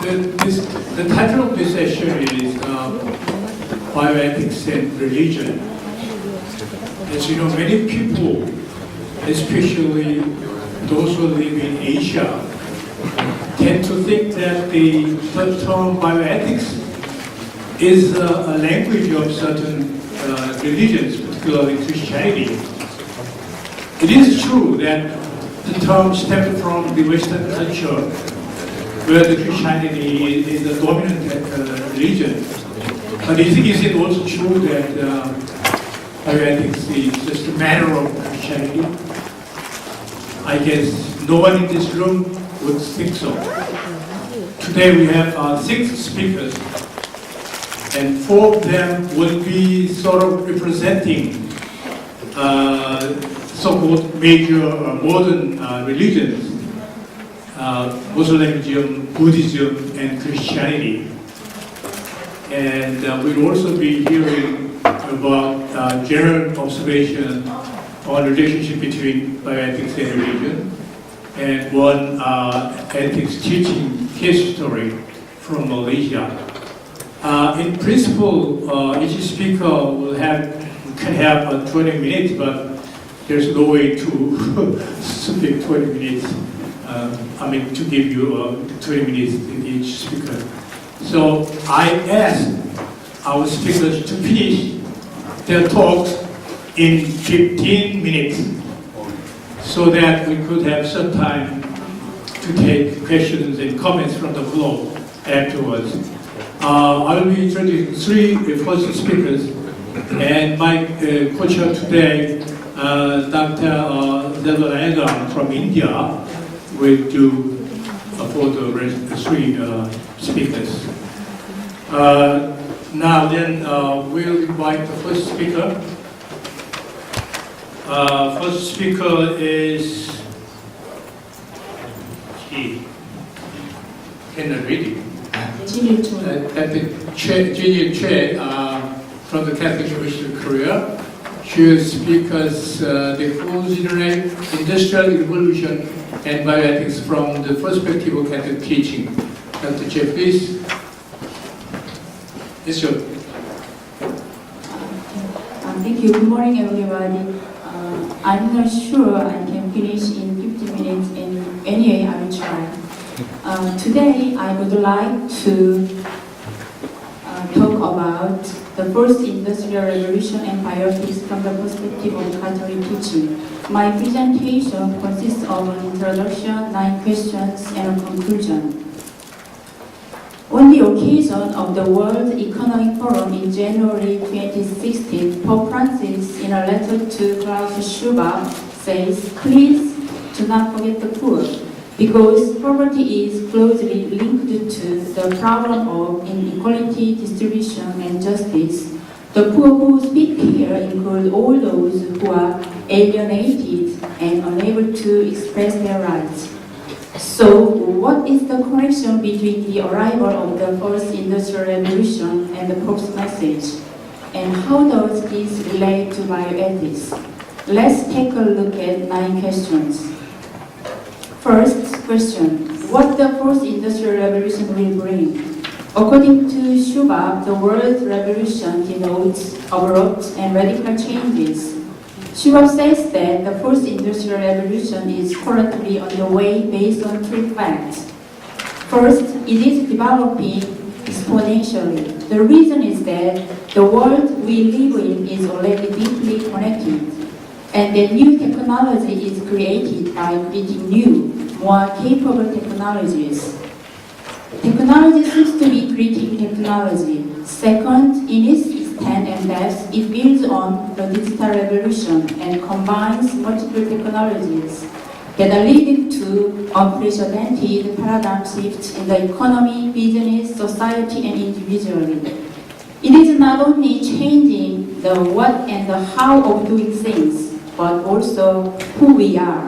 The title of this session is Bioethics and Religion. As you know, many people, especially those who live in Asia, tend to think that the term bioethics is a language of certain religions, particularly Christianity. It is true that the term stems from the Western culture, where the Christianity is the dominant religion. But is it also true that bioethics is just a matter of Christianity? I guess no one in this room would think so. Today we have 6 speakers, and 4 of them will be sort of representing so-called major modern religions, Muslim, Buddhism, and Christianity. And we'll also be hearing about general observation on relationship between bioethics and religion, and one ethics teaching case story from Malaysia. In principle, each speaker can have 20 minutes, but there's no way to speak 20 minutes. To give you 20 minutes in each speaker. So I asked our speakers to finish their talks in 15 minutes so that we could have some time to take questions and comments from the floor afterwards. I will be introducing 3 first speakers, and my co-chair today, Dr. Devanagam from India, will do for the rest 3 speakers. Now then, we'll invite the first speaker. First speaker is, can I read it? Jinyi Choi from the Catholic University of Korea. She will speak as the fourth industrial revolution and bioethics from the perspective of Catholic teaching. Dr. Choi, please. Yes, sir. Thank you. Good morning, everybody. I'm not sure I can finish in 15 minutes, and anyway, I will try. Today, I would like to talk about the first industrial revolution and bioethics from the perspective of Catholic teaching. My presentation consists of an introduction, 9 questions, and a conclusion. On the occasion of the World Economic Forum in January 2016, Pope Francis, in a letter to Klaus Schwab, says, "Please do not forget the poor, because poverty is closely linked to the problem of inequality, distribution, and justice. The poor who speak here include all those who are alienated and unable to express their rights." So, what is the connection between the arrival of the first industrial revolution and the Pope's message? And how does this relate to bioethics? Let's take a look at 9 questions. First question, what the first industrial revolution will bring? According to Schwab, the world revolution denotes abrupt and radical changes. Schwab says that the first industrial revolution is currently underway based on 3 facts. First, it is developing exponentially. The reason is that the world we live in is already deeply connected, and that new technology is created by creating new, more capable technologies. Technology seems to be creating technology. Second, in its extent and depth, it builds on the digital revolution and combines multiple technologies that are leading to unprecedented paradigm shifts in the economy, business, society, and individually. It is not only changing the what and the how of doing things, but also who we are.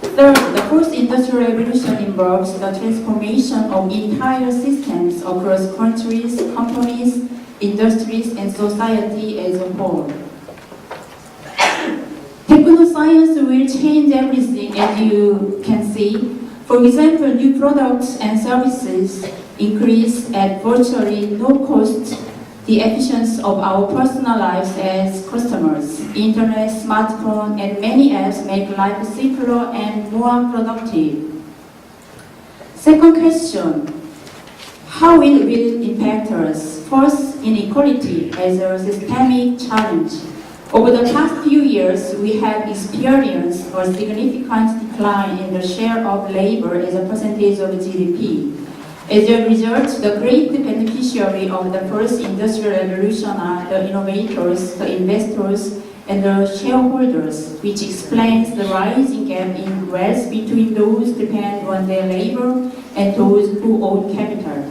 Third, the first industrial revolution involves the transformation of entire systems across countries, companies, industries, and society as a whole. Technoscience will change everything, as you can see. For example, new products and services increase at virtually no cost the efficiency of our personal lives as customers. Internet, smartphone, and many apps make life simpler and more productive. Second question, how will it impact us? First, inequality as a systemic challenge. Over the past few years, we have experienced a significant decline in the share of labor as a percentage of GDP. As a result, the great beneficiary of the first industrial revolution are the innovators, the investors, and the shareholders, which explains the rising gap in wealth between those who depend on their labor and those who own capital.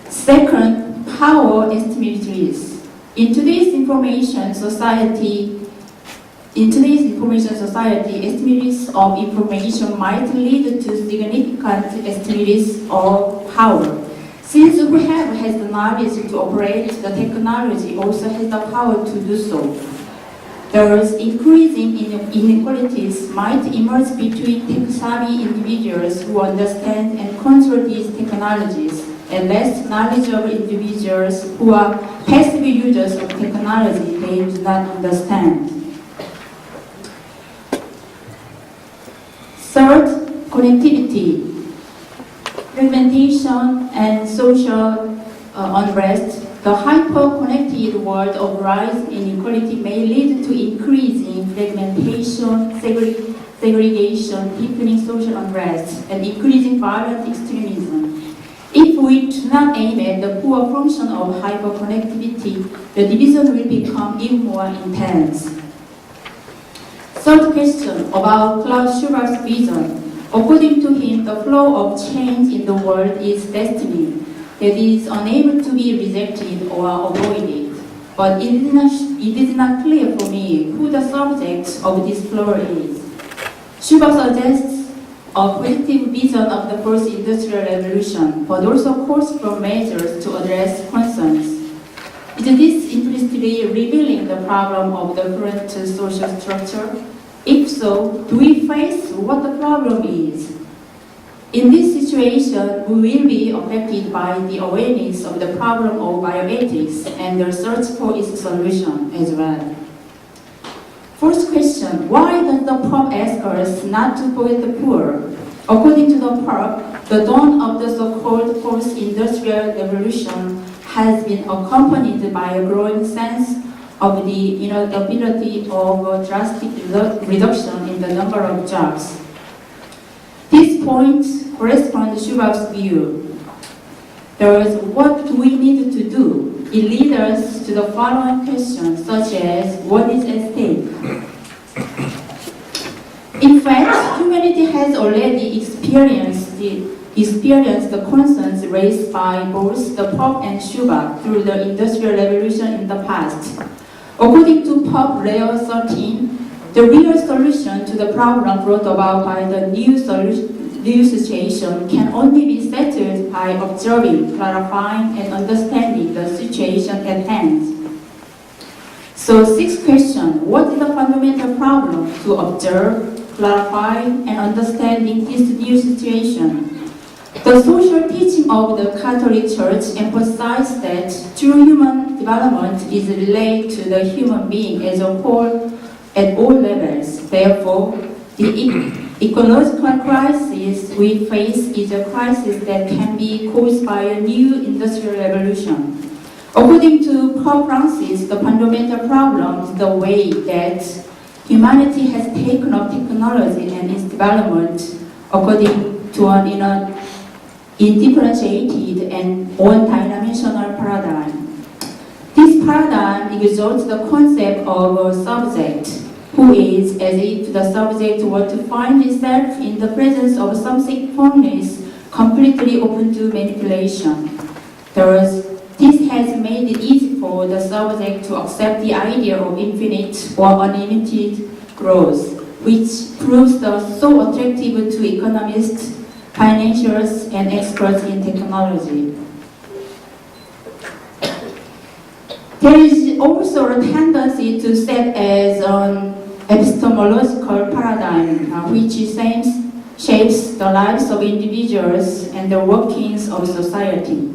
Second, power asymmetries. In today's information society, asymmetries of information might lead to significant asymmetries of power. Since whoever has the knowledge to operate the technology also has the power to do so. Thus, increasing inequalities might emerge between tech-savvy individuals who understand and control these technologies, and less knowledgeable individuals who are passive users of technology they do not understand. Third, connectivity. Fragmentation and social unrest. The hyper-connected world of rising inequality may lead to increasing fragmentation, segregation, deepening social unrest, and increasing violent extremism. If we do not aim at the poor function of hyperconnectivity, the division will become even more intense. Third question about Klaus Schwab's vision. According to him, the flow of change in the world is destiny that is unable to be rejected or avoided. But it is not clear for me who the subject of this flow is. Schwab suggests a positive vision of the first industrial revolution, but also calls for measures to address concerns. Is this implicitly revealing the problem of the current social structure? If so, do we face what the problem is? In this situation, we will be affected by the awareness of the problem of bioethics and the search for its solution as well. First question, why does the Pope ask us not to forget the poor? According to the Pope, the dawn of the so-called fourth industrial revolution has been accompanied by a growing sense of the inevitability of a drastic reduction in the number of jobs. This point corresponds to Schwab's view. Thus, what do we need to do? It leads us to the following questions, such as, what is at stake? In fact, humanity has already experienced the concerns raised by both the Pope and Schwab through the Industrial Revolution in the past. According to Pope Leo XIII, the real solution to the problem brought about by the new situation can only be settled by observing, clarifying, and understanding the situation at hand. So, sixth question, what is the fundamental problem to observe, clarify, and understanding this new situation? The social teaching of the Catholic Church emphasizes that true human development is related to the human being as a whole at all levels. Therefore, the ecological crisis we face is a crisis that can be caused by a new industrial revolution. According to Pope Francis, the fundamental problem is the way that humanity has taken up technology and its development according to an indifferentiated and one-dimensional paradigm. This paradigm exalts the concept of a subject, who is as if the subject were to find itself in the presence of something formless, completely open to manipulation. Thus, this has made it easy for the subject to accept the idea of infinite or unlimited growth, which proves so attractive to economists, financiers, and experts in technology. There is also a tendency to set as an epistemological paradigm, which seems shapes the lives of individuals and the workings of society.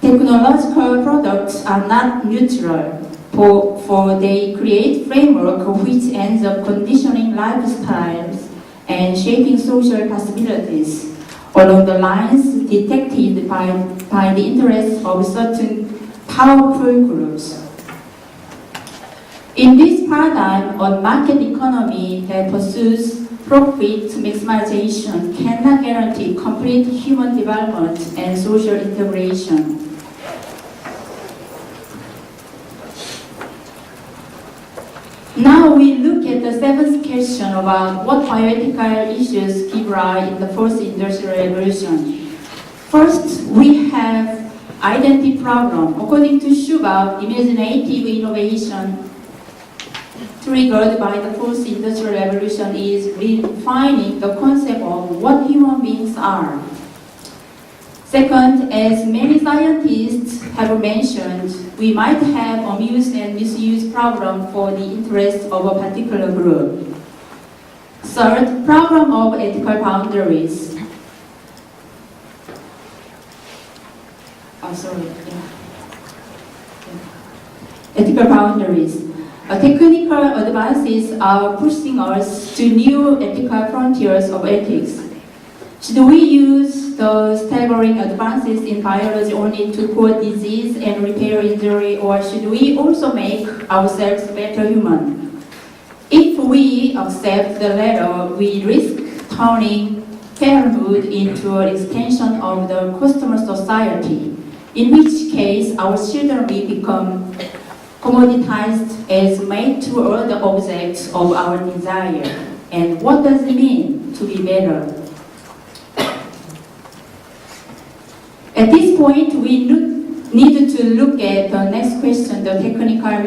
Technological products are not neutral, for they create framework which ends up conditioning lifestyles and shaping social possibilities along the lines detected by the interests of certain powerful groups. In this paradigm, a market economy that pursues profit maximization cannot guarantee complete human development and social integration. Now we look at the seventh question about what bioethical issues give rise in the fourth industrial revolution. First, we have identity problem. According to Schubert, imaginative innovation triggered by the fourth industrial revolution is redefining the concept of what human beings are. Second, as many scientists have mentioned, we might have a misuse and misuse problem for the interest of a particular group. Third, problem of ethical boundaries. Ethical boundaries. Technical advances are pushing us to new ethical frontiers of ethics. Should we use the staggering advances in biology only to cure disease and repair injury, or should we also make ourselves better human? If we accept the latter, we risk turning parenthood into an extension of the customer society, in which case our children will become commoditized as made-to-order objects of our desire. And what does it mean to be better? At this point, we need to look at the next question, the technical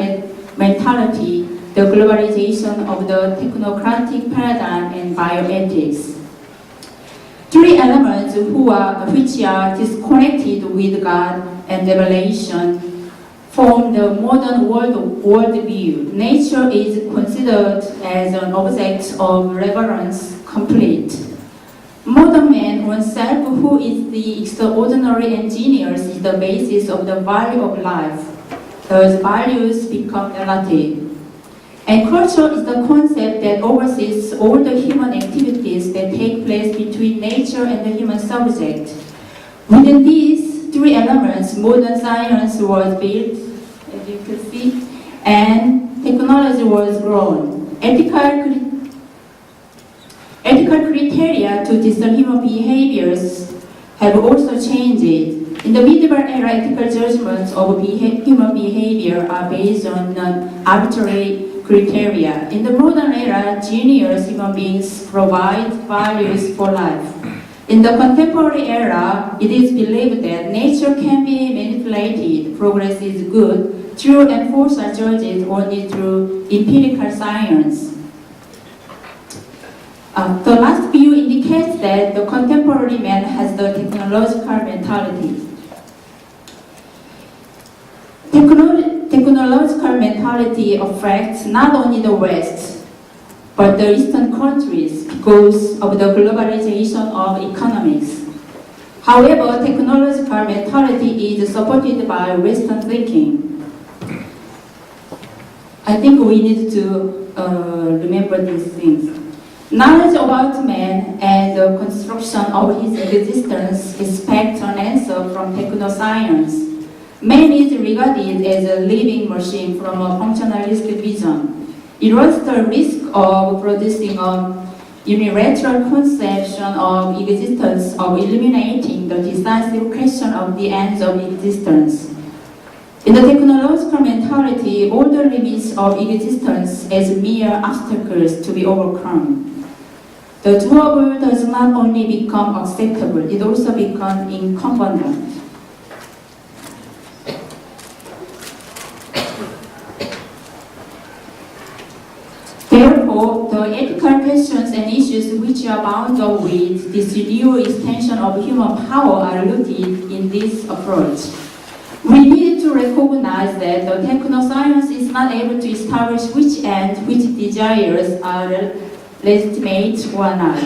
mentality, the globalization of the technocratic paradigm, and bioethics. Three elements which are disconnected with God and revelation form the modern worldview. Nature is considered as an object of reverence complete. Modern man oneself, who is the extraordinary engineer, is the basis of the value of life. Those values become relative. And culture is the concept that oversees all the human activities that take place between nature and the human subject. Within these three elements, modern science was built, as you can see, and technology was grown. Ethical criteria to discern human behaviors have also changed. In the medieval era, ethical judgments of human behavior are based on arbitrary criteria. In the modern era, genius human beings provide values for life. In the contemporary era, it is believed that nature can be manipulated, progress is good, true and false are judged only through empirical science. The last view indicates that the contemporary man has the technological mentality. Technological mentality affects not only the West, but the Eastern countries because of the globalization of economics. However, technological mentality is supported by Western thinking. I think we need to remember these things. Knowledge about man and the construction of his existence expects an answer from technoscience. Man is regarded as a living machine from a functionalist vision. It runs the risk of producing a unilateral conception of existence, of eliminating the decisive question of the ends of existence. In the technological mentality, all the limits of existence as mere obstacles to be overcome. The doable does not only become acceptable, it also becomes incumbent. Therefore, the ethical questions and issues which are bound up with this new extension of human power are rooted in this approach. We need to recognize that the technoscience is not able to establish which ends, which desires are legitimate or not.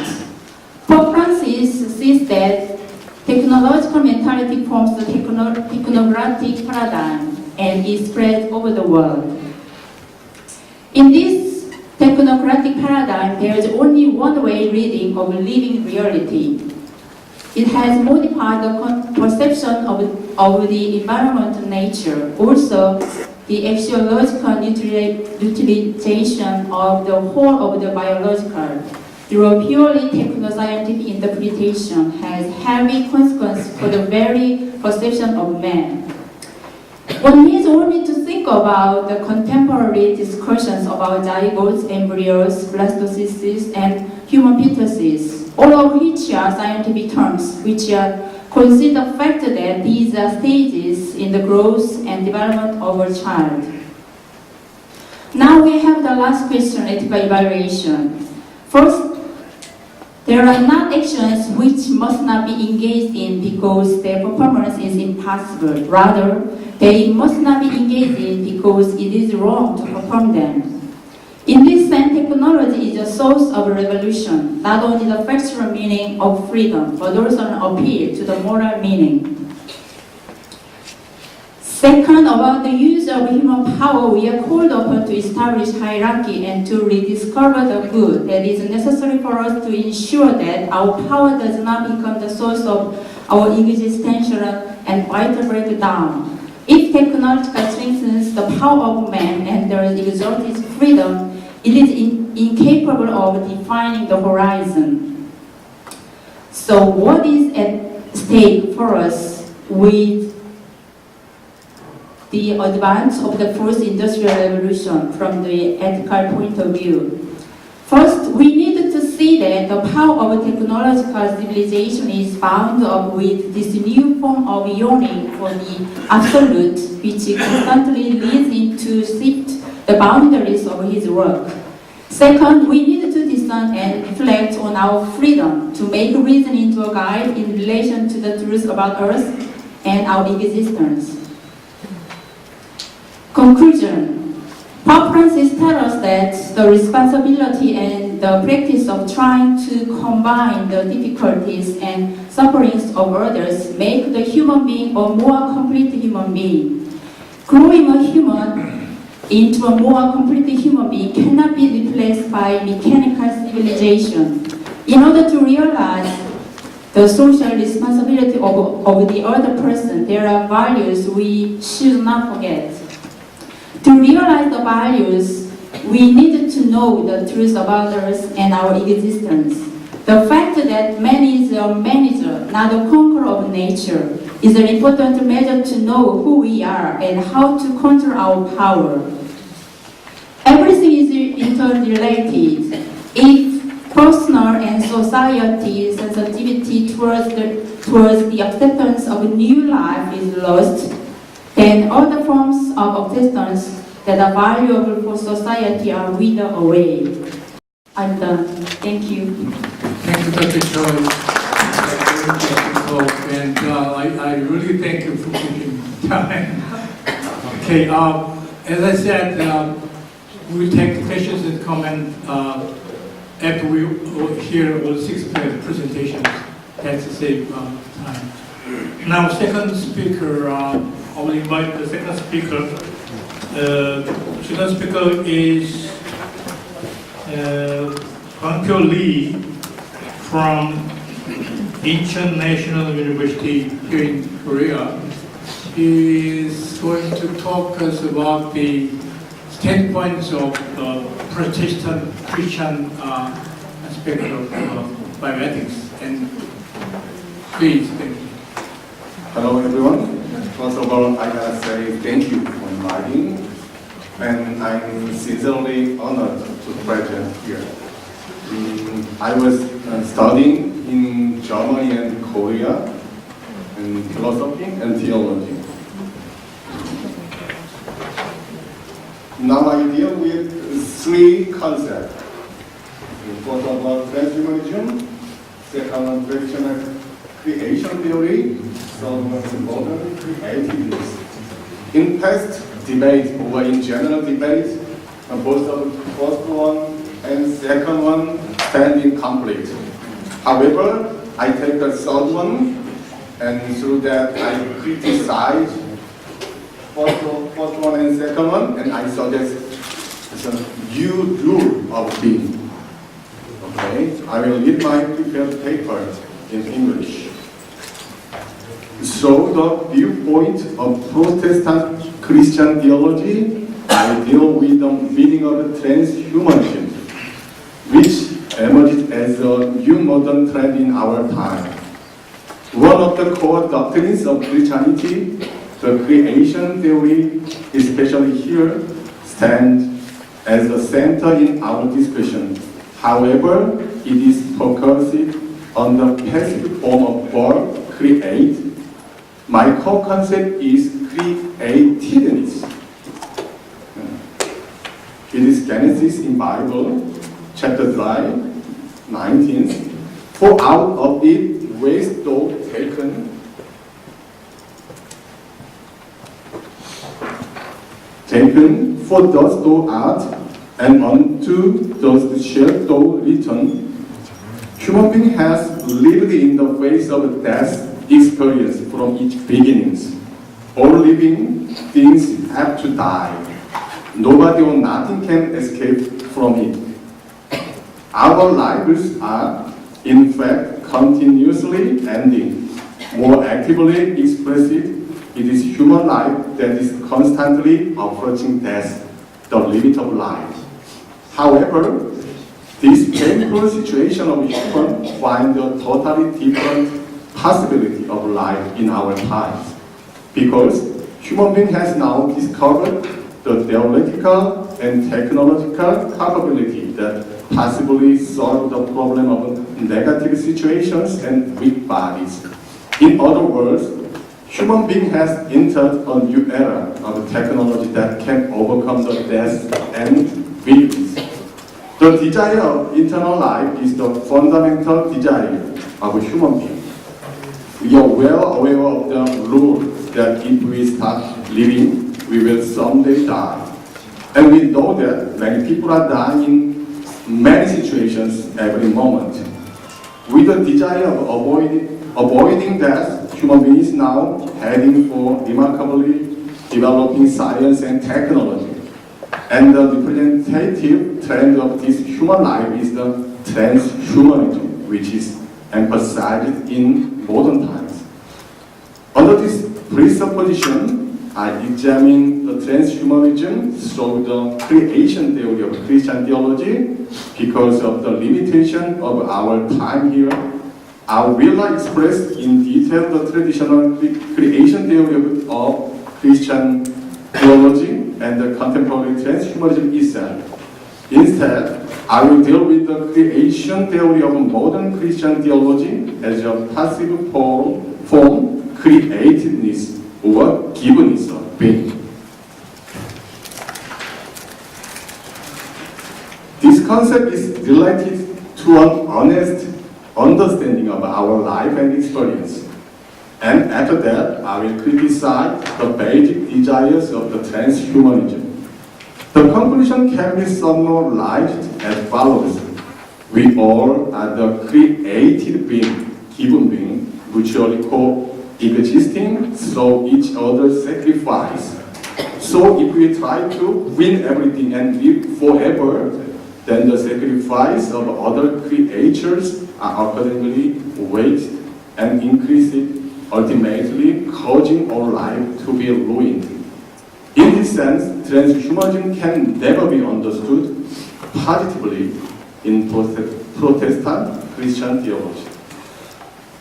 thesis sees that technological mentality forms the technocratic paradigm and is spread over the world. In this technocratic paradigm, there is only one way reading of living reality. It has modified the perception of the environment and nature, also the axiological utilization of the whole of the biological through a purely techno-scientific interpretation has heavy consequences for the very perception of man. One needs only to think about the contemporary discussions about zygotes, embryos, blastocysts, and human fetuses, all of which are scientific terms which consider the fact that these are stages in the growth and development of a child. Now we have the last question, ethical evaluation. First, there are not actions which must not be engaged in because their performance is impossible. Rather, they must not be engaged in because it is wrong to perform them. In this sense, technology is a source of revolution, not only the factual meaning of freedom, but also an appeal to the moral meaning. Second, about the use of human power, we are called upon to establish hierarchy and to rediscover the good that is necessary for us to ensure that our power does not become the source of our existential and vital breakdown. If technology strengthens the power of man and there exalts its freedom, it is incapable of defining the horizon. So what is at stake for us with the advance of the first industrial revolution from the ethical point of view? First, we need to see that the power of technological civilization is bound up with this new form of yearning for the absolute, which constantly leads him to shift the boundaries of his work. Second, we need to discern and reflect on our freedom to make reason into a guide in relation to the truth about us and our existence. Conclusion. Pope Francis tells us that the responsibility and the practice of trying to combine the difficulties and sufferings of others make the human being a more complete human being. Growing a human into a more complete human being cannot be replaced by mechanical civilization. In order to realize the social responsibility of the other person, there are values we should not forget. To realize the values, we need to know the truth about us and our existence. The fact that man is a manager, not a conqueror of nature, is an important measure to know who we are and how to control our power. Everything is interrelated. If personal and society sensitivity towards the acceptance of a new life is lost, then other forms of acceptance that are valuable for society are withered away. I'm done. Thank you. Thank you, Dr. Choi. And I really thank you for taking time. Okay, as I said, we take questions and comments after we hear all 6 presentations. That's the same time. Now, second speaker, I will invite the second speaker. Second speaker is Kwang-Kyo Lee from Incheon National University here in Korea. He is going to talk us about the standpoints of Protestant Christian aspect of bioethics. And please, thank you. Hello everyone. First of all, I gotta say thank you for inviting, and I'm sincerely honored to present here. I was studying in Germany and Korea in philosophy and theology. Now I deal with 3 concepts. First of all, transhumanism. Second, traditional creation theory. Third, modern creativeness. In past debate, or in general debate, both of the first one and second one stand in conflict. However, I take the third one, and through that I criticize first one and second one, and I suggest it's a new rule of being. Okay, I will read my prepared paper in English. So the viewpoint of Protestant Christian theology, I deal with the meaning of transhumanism, which emerged as a new modern trend in our time. One of the core doctrines of Christianity, the creation theory, especially here, stands as the center in our discussion. However, it is focused on the passive form of verb create. My core concept is creativeness. It is Genesis in Bible, chapter 3, 19. For out of it waste thou taken, for thus thou art, and unto thus shalt thou return. Human being has lived in the face of death experience from its beginnings. All living things have to die. Nobody or nothing can escape from it. Our lives are, in fact, continuously ending. More actively expressed, it is human life that is constantly approaching death, the limit of life. However, this painful situation of human finds a totally different possibility of life in our times, because human being has now discovered the theoretical and technological capability that possibly solve the problem of negative situations and weak bodies. In other words, human being has entered a new era of technology that can overcome the death and weakness. The desire of eternal life is the fundamental desire of a human being. We are well aware of the rule that if we start living, we will someday die. And we know that many people are dying in many situations every moment. With the desire of avoiding death, human beings now heading for remarkably developing science and technology. And the representative trend of this human life is the transhumanism, which is emphasized in modern times. Under this presupposition, I examine the transhumanism through the creation theory of Christian theology. Because of the limitation of our time here, I will not express in detail the traditional creation theory of Christian theology and the contemporary transhumanism itself. Instead, I will deal with the creation theory of modern Christian theology as a passive form createdness or givenness of being. This concept is related to an honest understanding of our life and experience. And after that, I will criticize the basic desires of the transhumanism. The conclusion can be summarized as follows. We all are the created being, given being, mutually co-existing through each other's sacrifice. So if we try to win everything and live forever, then the sacrifice of other creatures are accordingly weighed and increased, ultimately causing our life to be ruined. In this sense, transhumanism can never be understood positively in Protestant Christian theology.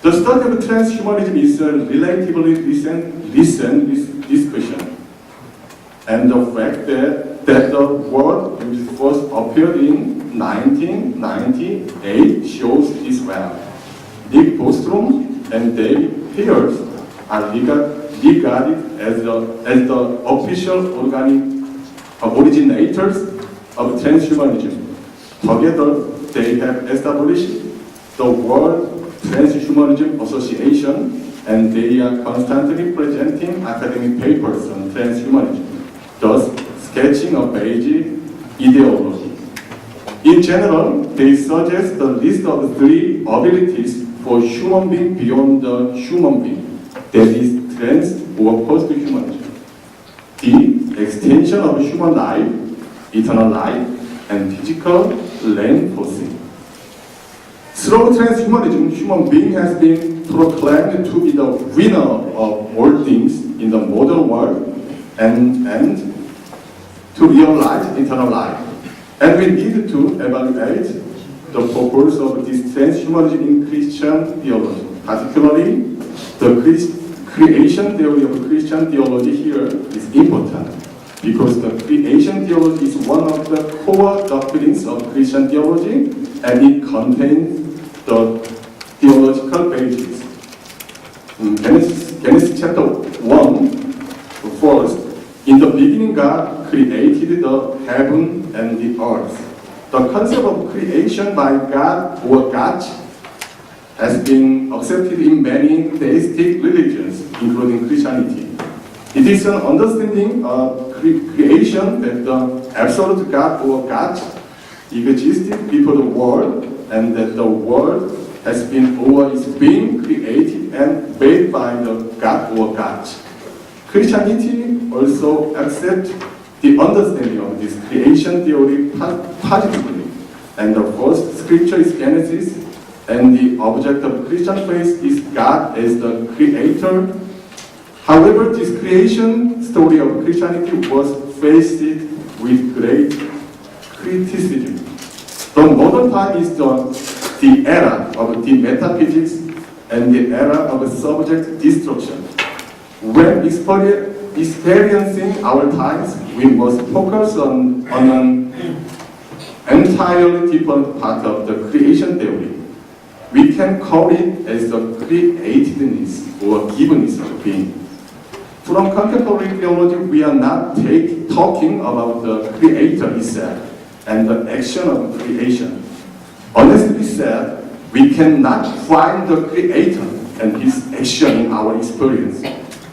The study of transhumanism is a relatively recent discussion, and the fact that the word first appeared in 1998 shows this well. Nick Bostrom and David Pierce are regarded as the official originators of transhumanism. Together, they have established the World Transhumanism Association, and they are constantly presenting academic papers on transhumanism, thus sketching a basic ideology. In general, they suggest the list of 3 abilities for human being beyond the human being, that is trans or post-humanism. The extension of human life, eternal life, and physical reinforcing. Through transhumanism, human being has been proclaimed to be the winner of all things in the modern world and to realize eternal life. And we need to evaluate the purpose of this transhumanism in Christian theology. Particularly, the creation theory of Christian theology here is important because the creation theology is one of the core doctrines of Christian theology and it contains the theological basis. Genesis chapter 1, first, in the beginning God created the heaven and the earth. The concept of creation by God or gods has been accepted in many theistic religions, including Christianity. It is an understanding of creation that the absolute God or gods existed before the world and that the world has been or is being created and made by the God or gods. Christianity also accepts the understanding of this creation theory positively. And the first scripture is Genesis, and the object of Christian faith is God as the creator. However, this creation story of Christianity was faced with great criticism. The modern time is the era of the metaphysics and the era of subject destruction. When experiencing our times, we must focus on an entirely different part of the creation theory. We can call it as the createdness or givenness of being. From contemporary theology, we are not talking about the creator itself and the action of creation. Honestly said, we cannot find the creator and his action in our experience.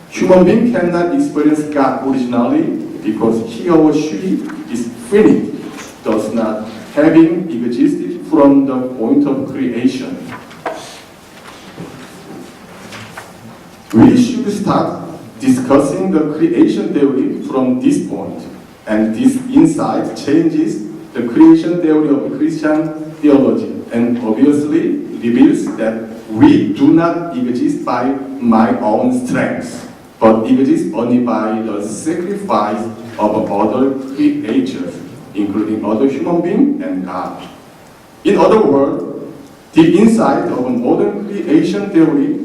Human being cannot experience God originally because he or she is finite, thus not having existed from the point of creation. We should start discussing the creation theory from this point, and this insight changes the creation theory of Christian theology and obviously reveals that we do not exist by my own strength, but exist only by the sacrifice of other creatures, including other human beings and God. In other words, the insight of modern creation theory,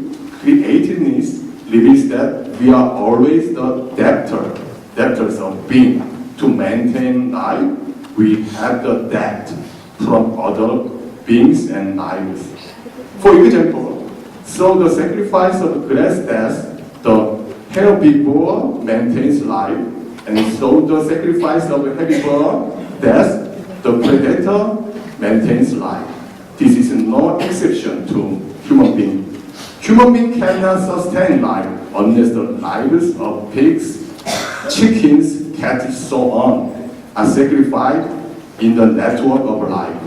createdness, reveals that we are always the debtors of being. To maintain life, we have the debt from other beings and lives. For example, so the sacrifice of grass death, the herbivore maintains life, and so the sacrifice of herbivore death, the predator maintains life. This is no exception to human being. Human being cannot sustain life unless the lives of pigs, chickens, cats, so on, are sacrificed in the network of life.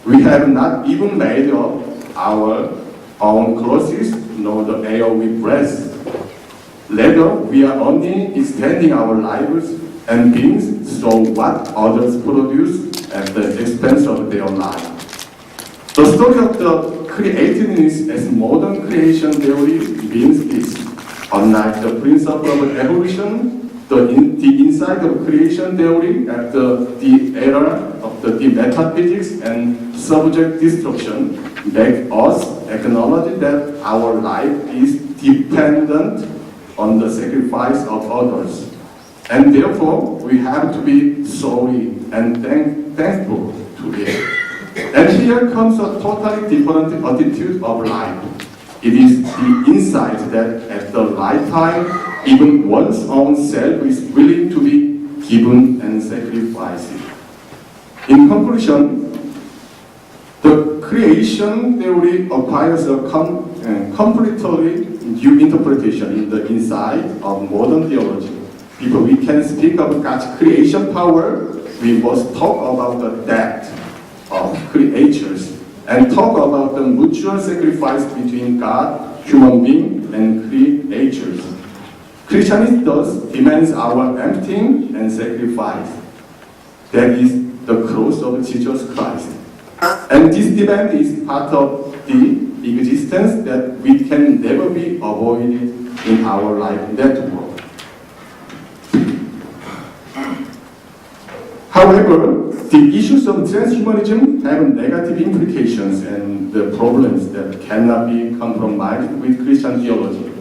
We have not even made up our own clothes, nor the air we breathe. Rather, we are only extending our lives and beings so what others produce at the expense of their life. The story of the createdness as modern creation theory means this. Unlike the principle of evolution, the insight of creation theory at the era of the metaphysics and subject destruction make us acknowledge that our life is dependent on the sacrifice of others. And therefore, we have to be sorry and thankful to it. And here comes a totally different attitude of life. It is the insight that at the right time, even one's own self is willing to be given and sacrificed. In conclusion, the creation theory acquires a completely new interpretation in the insight of modern theology. If we can speak of God's creation power, we must talk about the debt of creatures and talk about the mutual sacrifice between God, human being, and creatures. Christianity thus demands our emptying and sacrifice. That is the cross of Jesus Christ. And this demand is part of the existence that we can never be avoided in our life in that world. However, the issues of transhumanism have negative implications and the problems that cannot be compromised with Christian theology.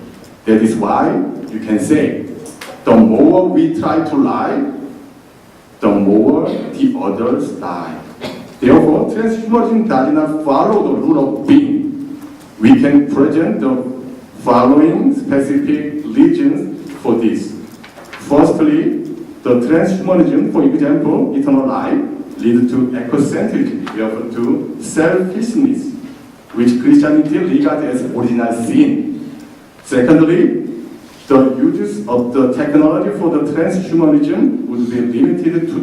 That is why you can say, the more we try to lie, the more the others die. Therefore, transhumanism does not follow the rule of being. We can present the following specific reasons for this. Firstly, the transhumanism, for example, eternal life, leads to ecocentrism, therefore to selfishness, which Christianity regards as original sin. Secondly, the use of the technology for the transhumanism would be limited to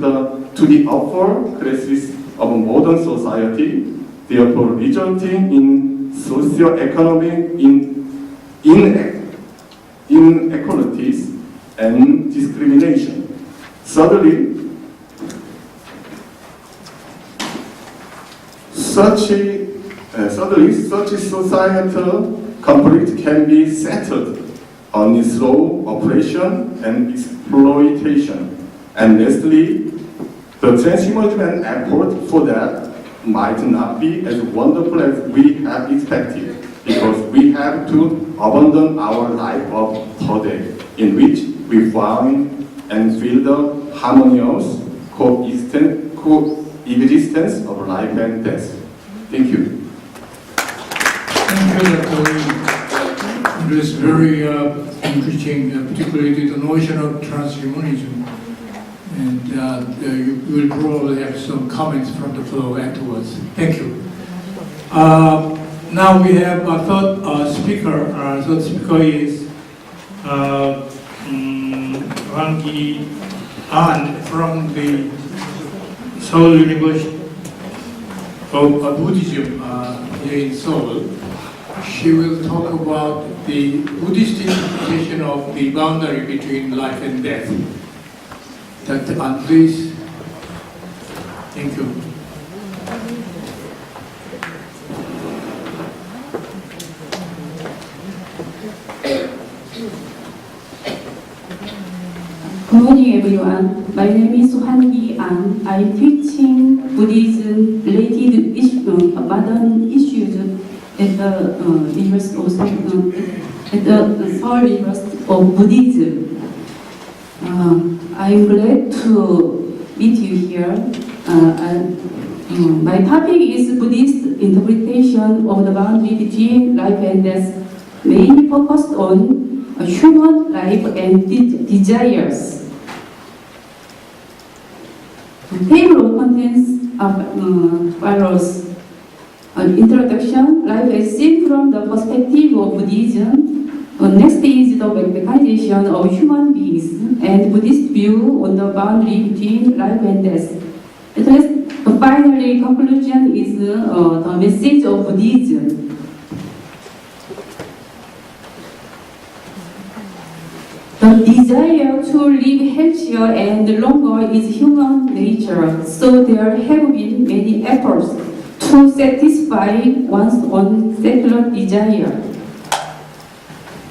the upper classes of modern society, therefore resulting in socio-economic inequalities and discrimination. Thirdly, such a societal conflict can be settled only through oppression and exploitation. And lastly, the transhumanism and effort for that might not be as wonderful as we have expected, because we have to abandon our life of today, in which we find and feel the harmonious coexistence of life and death. Thank you. Thank you, Dr. Lee. It was very interesting, particularly the notion of transhumanism. And you will probably have some comments from the floor afterwards. Thank you. Now we have a third speaker. Third speaker is Hwang-Ki An from the Seoul University of Buddhism here in Seoul. She will talk about the Buddhist interpretation of the boundary between life and death. Dr. An, please. Thank you. Good morning, everyone. My name is Hwang-Ki An. I'm teaching Buddhism-related modern issues at the University of Seoul University of Buddhism. I'm glad to meet you here. My topic is Buddhist interpretation of the boundary between life and death, mainly focused on human life and desires. The table of contents follows an introduction, life as seen from the perspective of Buddhism. Next is the mechanization of human beings and Buddhist view on the boundary between life and death. Finally, conclusion is the message of Buddhism. The desire to live healthier and longer is human nature, so there have been many efforts to satisfy one's own secular desire.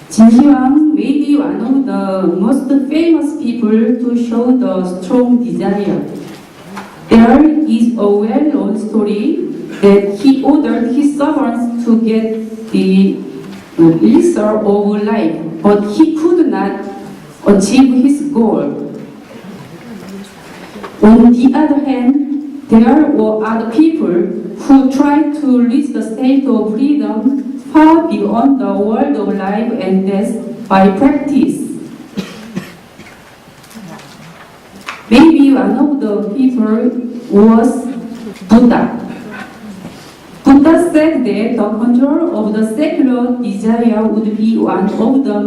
Jin Hyang may be one of the most famous people to show the strong desire. There is a well-known story that he ordered his servants to get the elixir of life, but he could not achieve his goal. On the other hand, there were other people who tried to reach the state of freedom far beyond the world of life and death by practice. Maybe one of the people was Buddha. Buddha said that the control of the secular desire would be one of the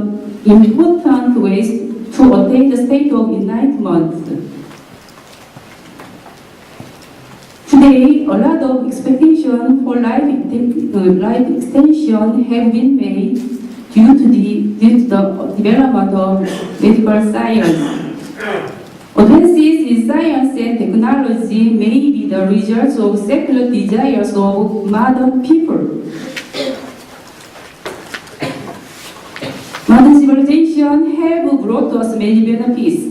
important ways to attain the state of enlightenment. Today, a lot of expectations for life extension have been made due to the development of medical science. Advances in science and technology may be the result of secular desires of modern people. Modern civilization have brought us many benefits.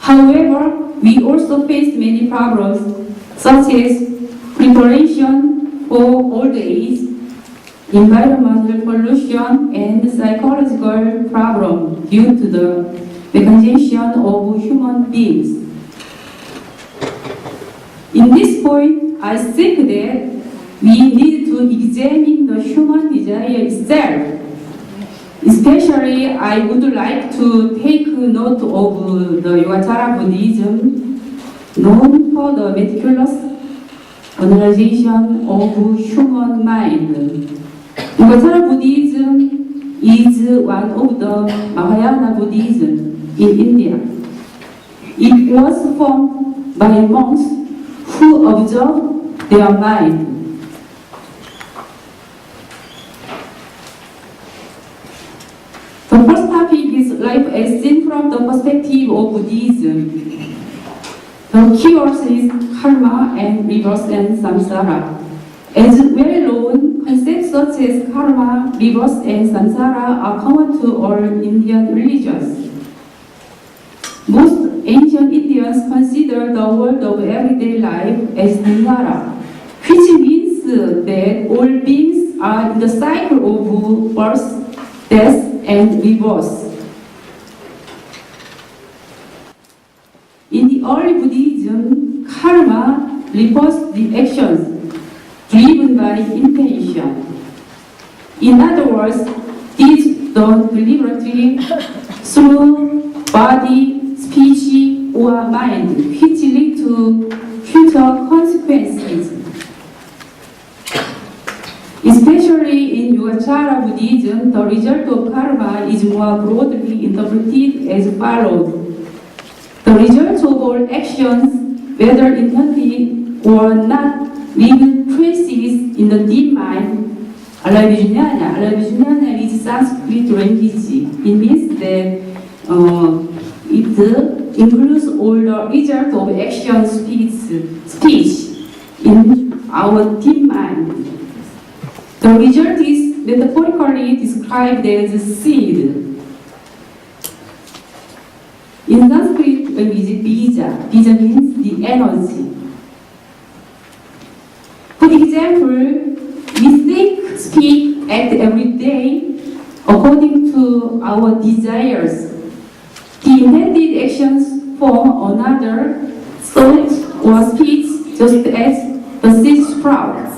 However, we also face many problems, such as preparation for old age, environmental pollution, and psychological problems due to the mechanization of human beings. In this point, I think that we need to examine the human desire itself. Especially, I would like to take note of the Yogacara Buddhism, known for the meticulous analyzation of human mind. Yogacara Buddhism is one of the Mahayana Buddhism in India. It was formed by monks who observed their mind. The first topic is life as seen from the perspective of Buddhism. The keywords is karma and rebirth and samsara. As well-known, concepts such as karma, rebirth, and samsara are common to all Indian religions. Most ancient Indians consider the world of everyday life as samsara, which means that all beings are in the cycle of birth, death, and rebirth. In the early Buddhism, karma refers to the actions driven by intention. In other words, deeds done deliberately through body, speech, or mind, which lead to future consequences. Especially in Yogacara Buddhism, the result of karma is more broadly interpreted as follows. The result of all actions, whether intended or not, leave traces in the deep mind. Alavijnana. Alavijnana is Sanskrit language. It means that it includes all the result of action, speech in our deep mind. The result is metaphorically described as a seed. In Sanskrit language, bija. Bija means the energy. For example, we think, speak, act every day according to our desires. The intended actions form another thought or speech, just as the seed sprouts.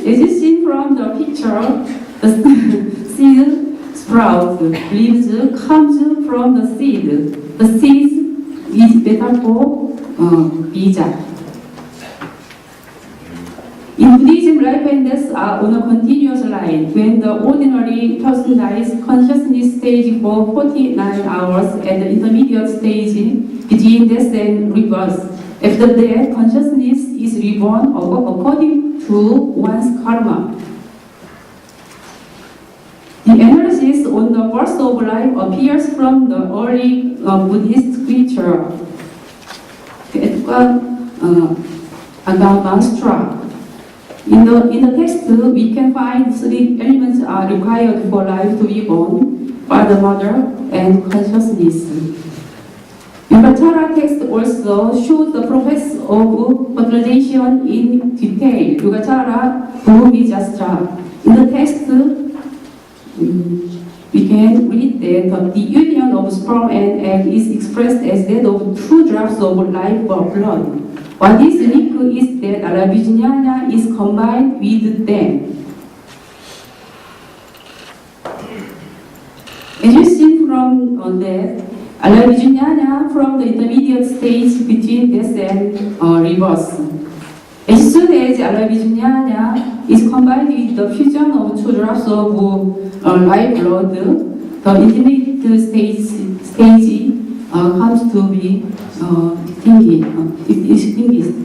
As you see from the picture, the seed sprouts, leaves comes from the seed. The seed is metaphor, bija. In Buddhism, life and death are on a continuous line. When the ordinary person dies, consciousness stage for 49 hours, and the intermediate stage between death and rebirth. After death, consciousness is reborn according to one's karma. The analysis on the birth of life appears from the early Buddhist scripture, Agamastra. In the text, we can find three elements are required for life to be born: father, mother, and consciousness. Yogacara text also shows the process of fertilization in detail. Yogacara Bhumijastra. In the text, we can read that the union of sperm and egg is expressed as that of two drops of life or blood. What is unique is that Alavijnana is combined with them. As you see from that, Alavijnana from the intermediate stage between death and rebirth. As soon as Alavijnana is combined with the fusion of two drops of life blood, the intermediate stage comes to be extinguished.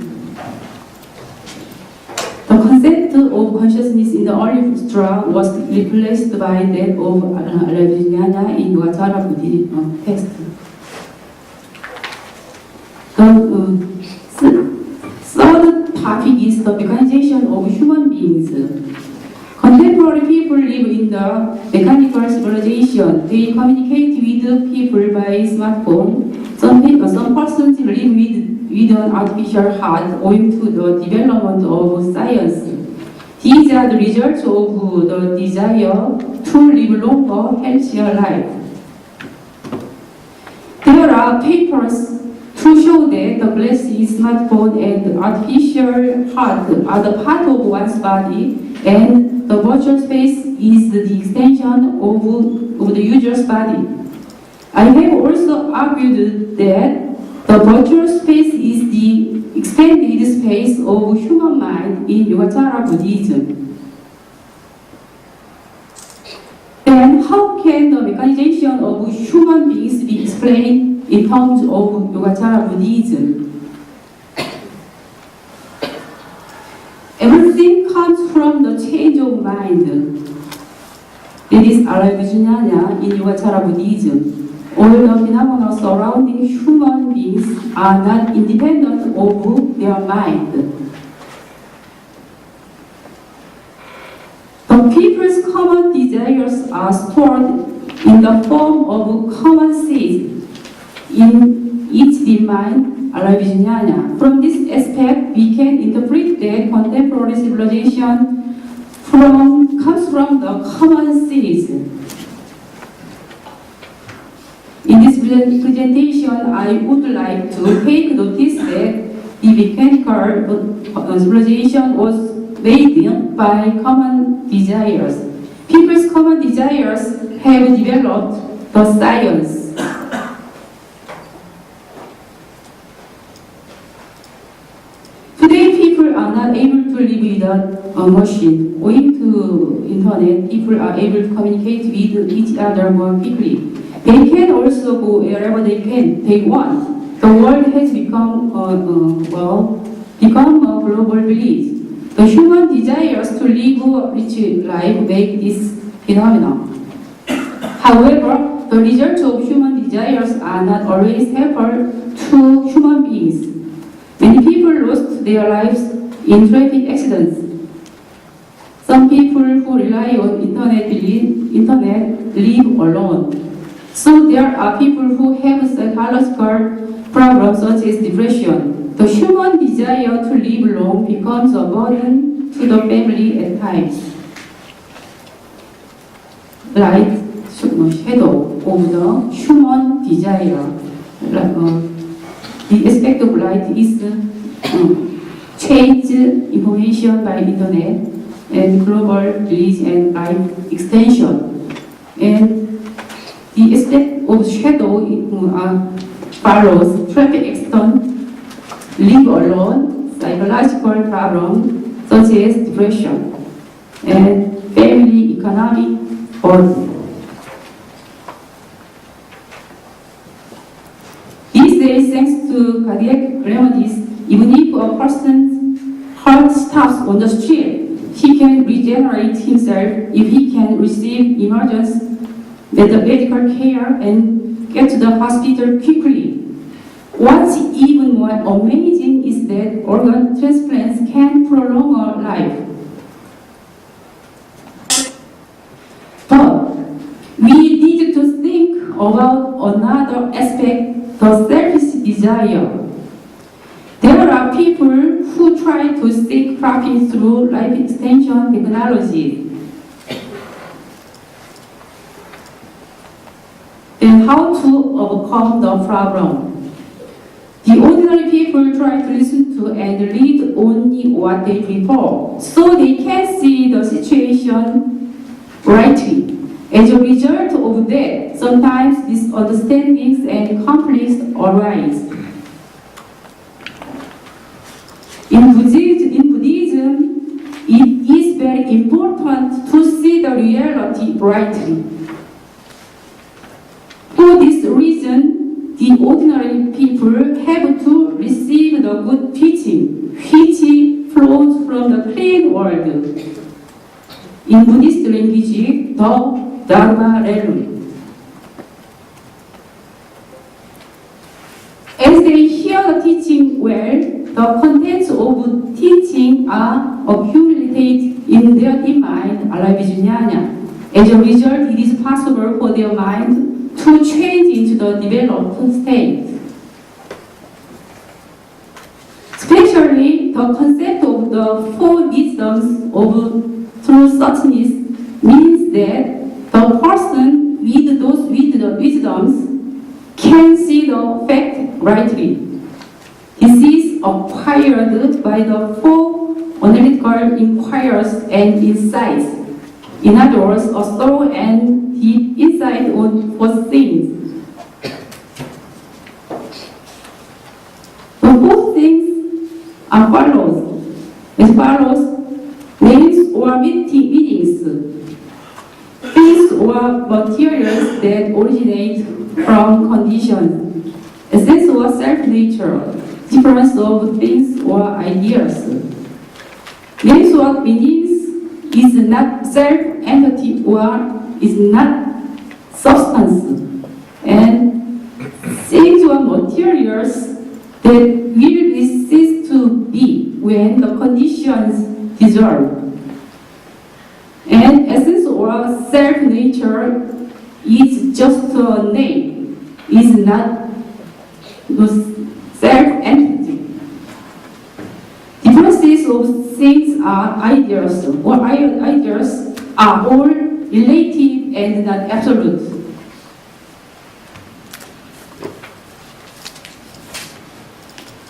The concept of consciousness in the early sutra was replaced by that of Vijnana in Yogacara Buddhist text. The third topic is the mechanization of human beings. Contemporary people live in the mechanical civilization. They communicate with people by smartphone. Some persons live with an artificial heart owing to the development of science. These are the results of the desire to live longer, healthier life. There are papers to show that the glass, smartphone, and artificial heart are the part of one's body, and the virtual space is the extension of the user's body. I have also argued that the virtual space is the expanded space of human mind in Yogacara Buddhism. Then how can the mechanization of human beings be explained in terms of Yogacara Buddhism? Everything comes from the change of mind. It is Vijnana in Yogacara Buddhism. All the phenomena surrounding human beings are not independent of their mind. The people's common desires are stored in the form of common seeds in each mind, Vijnana. From this aspect, we can interpret that contemporary civilization comes from the common seeds. In this presentation, I would like to take notice that the mechanical civilization was made by common desires. People's common desires have developed the science. Today, people are not able to live without a machine. Owing to internet, people are able to communicate with each other more quickly. They can also go wherever they want. The world has become a global village. The human desires to live a rich life make this phenomenon. However, the results of human desires are not always helpful to human beings. Many people lost their lives in traffic accidents. Some people who rely on internet live alone. So there are people who have psychological problems such as depression. The human desire to live long becomes a burden to the family at times. Light, shadow of the human desire. The aspect of light is change information by internet and global release and life extension. And the aspect of shadow follows traffic accident, live alone, psychological problems such as depression, and family economic burden. These days, thanks to cardiac remedies, even if a person's heart stops on the street, he can regenerate himself if he can receive emergency medical care and get to the hospital quickly. What's even more amazing is that organ transplants can prolong our life. But we need to think about another aspect, the selfish desire. There are people who try to seek profit through life extension technology. Then how to overcome the problem? The ordinary people try to listen to and read only what they prefer, so they can see the situation rightly. As a result of that, sometimes misunderstandings and conflicts arise. In Buddhism, it is very important to see the reality rightly. have to receive the good teaching, which flows from the clean world. In Buddhist language, the Dharma realm. As they hear the teaching well, the contents of teaching are accumulated in their mind, alabijñāña. As a result, it is possible for their mind to change into the developed state. Especially, the concept of the four wisdoms of true suchness means that the person with those wisdoms can see the fact rightly. This is acquired by the four analytical inquiries and insights. In other words, a thorough and deep insight on first things. The four things are as follows: names or meanings, things or materials that originate from conditions, essence or self-nature, difference of things or ideas. Names or meanings is not self-entity or is not substance, and things or materials that will cease to be when the conditions dissolve. And essence or self-nature is just a name, is not the self-entity. Differences of things are ideas, or ideas are all relative and not absolute.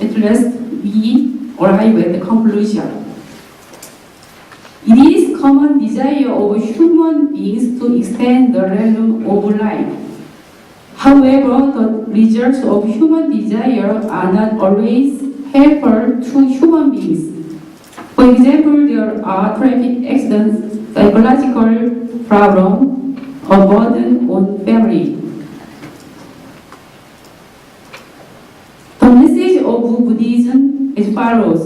At last, we arrive at the conclusion. It is common desire of human beings to extend the realm of life. However, the results of human desire are not always helpful to human beings. For example, there are traffic accidents, psychological problems, a burden on family. The message of Buddhism is as follows.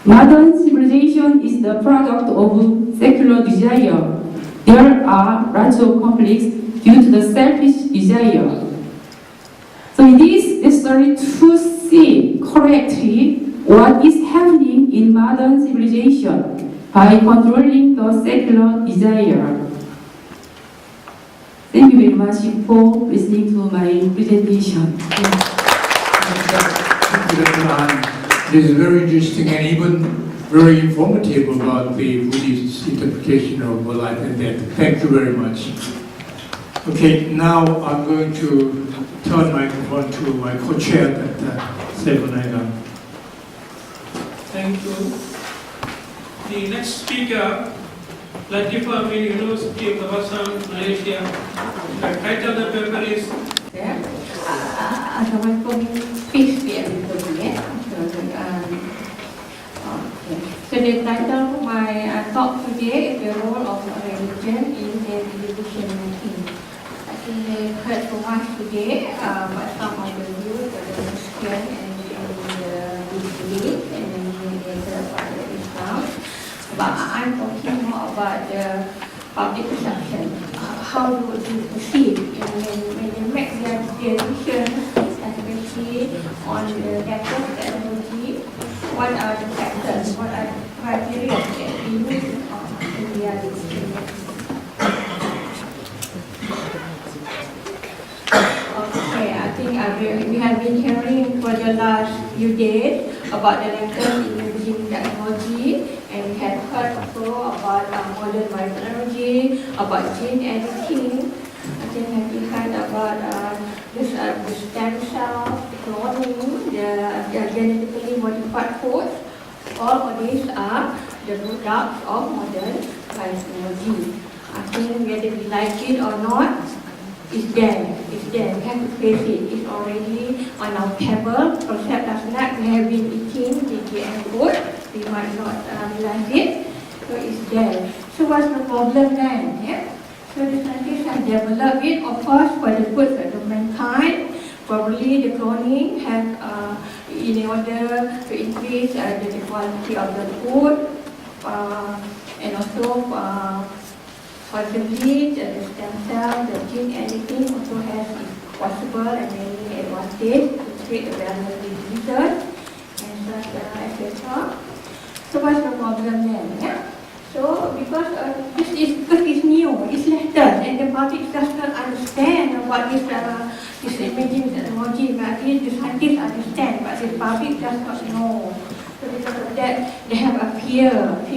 Modern civilization is the product of secular desire. There are lots of conflicts due to the selfish desire. So it is necessary to see correctly what is happening in modern civilization by controlling the secular desire. Thank you very much for listening to my presentation. It is very interesting and even very informative about the Buddhist interpretation of life and death. Thank you very much. Okay, now I'm going to turn my microphone to my co-chair, Dr. Segunaiga. Thank you. The next speaker, Latifah Amin, University of Bahasa, Malaysia. The title of the paper is Assalamualaikum. Peace be everybody. So the title of my talk today is the role of religion in the education making. I think they heard so much today, but some of the views of the Christian and the Buddhist and the about the Islam. But I'm talking more about the public perception. How do you perceive when they make their decision, especially on the level of technology? What are the factors? What are the criteria that we use in reality? Okay, I think we have been hearing for the last few days about the latest emerging technology, and we have heard also about modern biotechnology, about gene editing. I think we heard about the stem cell cloning, the genetically modified foods. All of these are the products of modern biotechnology. I think whether we like it or not, it's there. It's there. We have to face it. It's already on our table. Perhaps last night we have been eating the GM food. We might not realize it. So it's there. So what's the problem then? Yeah? So the scientists have developed it, of course, for the good of mankind, probably the cloning has, in order to increase the quality of the food, and also possibly the stem cell, the gene editing also has possible and many advantages to treat the various diseases and such, etc. So what's the problem then? Yeah? So because it's new, it's latent, and the public does not understand about this imaging technology. But at least the scientists understand, but the public does not know. So because of that, they have a fear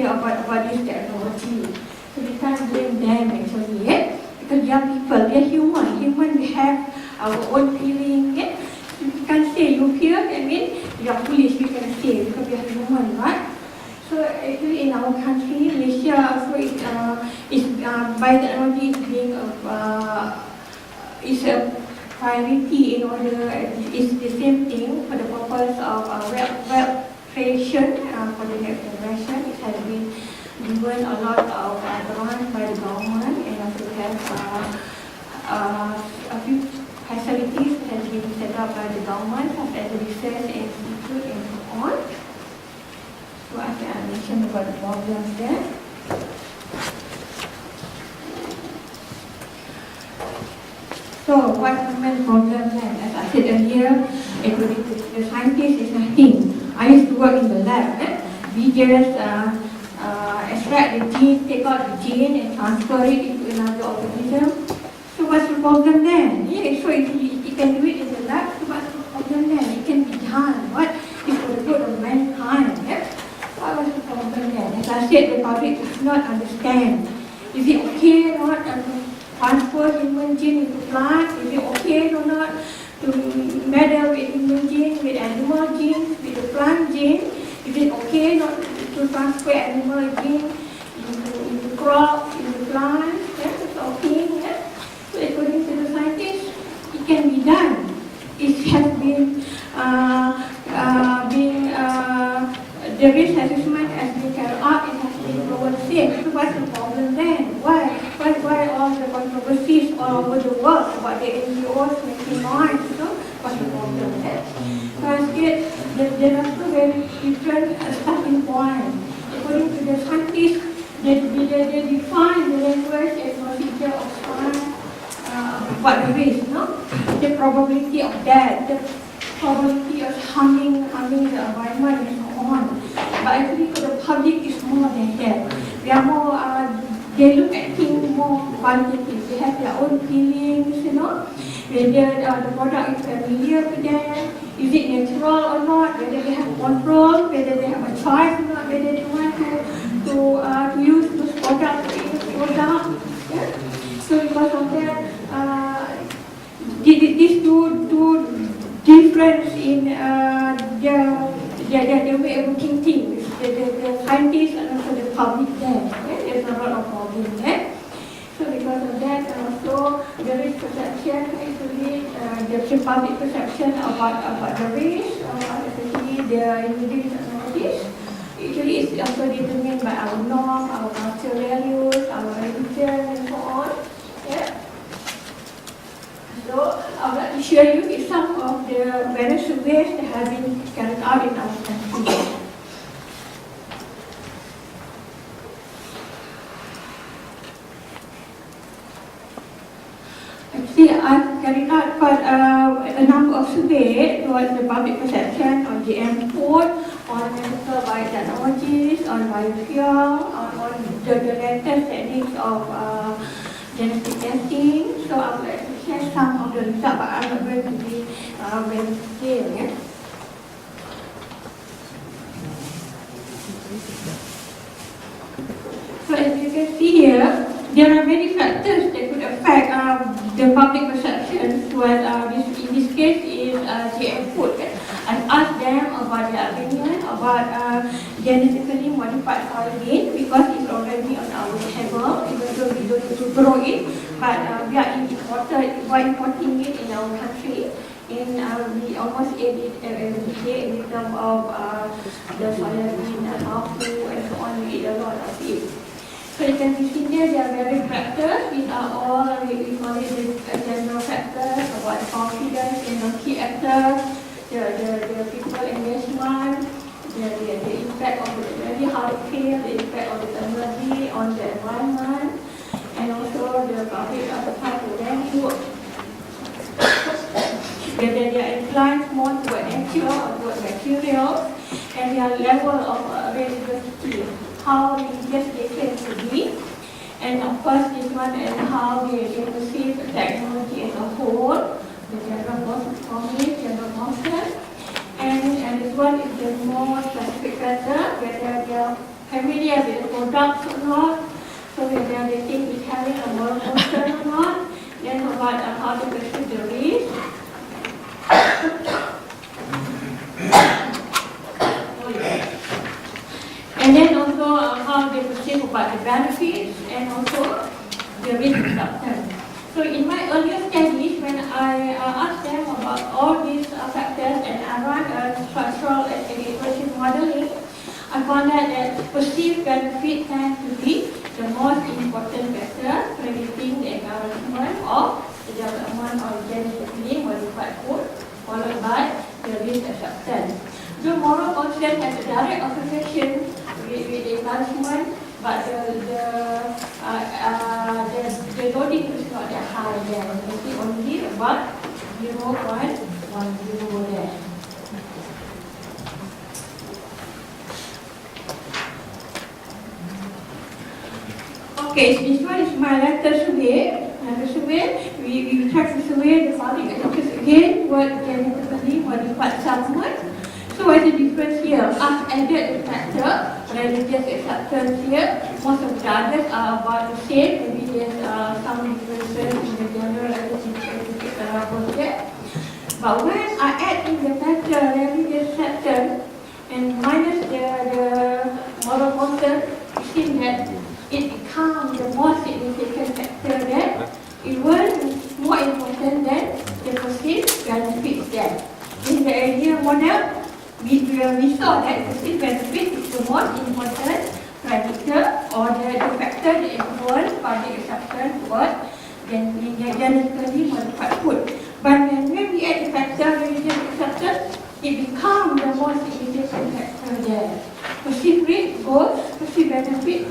about this technology. So we can't blame them actually, yeah? Because they are people, they are human. Human, we have our own feeling. Yeah? You can't say you fear, I mean you are foolish. We can say because we are human, right? So actually, in our country, Malaysia also is biotechnology is being is a priority in order. It's the same thing for the purpose of wealth creation for the next generation. It has been given a lot of grants by the government, and also have a few facilities that has been set up by the government, such as the research institute and so on. So I can mention about the problems there. So what are the main problems then? As I said earlier, according to the scientists, is nothing. I used to work in the lab. We just extract the gene, take out the gene and transfer it into another organism. So what's the problem then? Yeah, so if you can do it in the lab, so what's the problem then? It can be done. What is for the good of mankind? Yeah? What was the problem then? As I said, the public does not understand. Is it okay or not to transfer human gene into plant? Is it okay or not to meddle with human gene, with animal gene, with the plant gene? Is it okay not to transfer animal gene into crops, into plants? Yeah, it's okay. Yeah? So according to the scientists, it can be done. It has been the risk assessment has been carried out. It has been proven safe. So what's the problem then? Why all the controversies all over the world about the NGOs making noise? So what's the problem then? Because there are two very different starting points. According to the scientists, they define the language and procedure of science, what the risk, no? The probability of death, the probability of harming the environment and so on. But actually for the public it's more than that. They are more, they look at things more qualitative. They have their own feelings, you know. Whether the product is familiar to them, is it natural or not, whether they have control, whether they have a choice or not, whether they want to use this product or this product. Yeah? So because of that, these two difference in the way of looking things, the scientists and also the public there. Okay? There's a lot of problems there. So because of that, also there is perception, actually, the public perception about the risk, especially the imaging technologies. Actually, it's also determined by our norms, our cultural values, our religion, and so on. Yeah? So I would like to share you with some of the various surveys that have been carried out in our country. Actually, I carried out quite a number of surveys towards the public perception on GM food, on medical biotechnologies, on biofuel, on the latest techniques of genetic testing. So I would like to share some of the results, but I'm not going to be very detailed. Yeah? So as you can see here, there are many factors that could affect the public perception towards in this case is GM food. I asked them about their opinion about genetically modified soybean because it's already on our table, even though we don't need to grow it, but we are importing it in our country. We almost eat it every day in terms of the soybean, tofu, and so on. We eat a lot of it. So you can see here they are very factors. These are all, we call it the general factors about confidence in the key actors, the people engagement, the impact of the technology, how it feels, the impact of the technology on the environment, and also the public appetite for value. Whether they are inclined more toward nature or toward materials, and their level of religiosity, how religious they claim to be, and of course this one is how they perceive technology as a whole, the general promise, general motion, and this one is the more specific factor, whether they are familiar with the products or not, so whether they think it's having a moral concern or not, then about how to perceive the risk. And then also how they perceive about the benefits and also the risk reduction. So in my earlier studies, when I asked them about all these factors and I run a structural and equation modeling, I found out that perceived benefit tends to be the most important factor predicting the encouragement of the development of genetically modified food, followed by the risk acceptance. The moral concern has a direct association with the encouragement, but the loading is not that high there. You see only about 0.10 there. Okay, so this one is my letter survey. We try to survey the public actors again, what genetically modified salmon. So what's the difference here? I've added the factor, religious acceptance here. Most of the others are about the same. Maybe there's some differences in the general attitude project. But when I add in the factor, religious acceptance, and minus the moral concern, you see that it becomes the most significant factor there. It was more important than the perceived benefits there. In the earlier model, we saw that perceived benefit is the most important predictor or the factor that influence public acceptance towards genetically modified food. But when we add the factor religious acceptance, it becomes the most significant factor there. Perceived risk goes, perceived benefit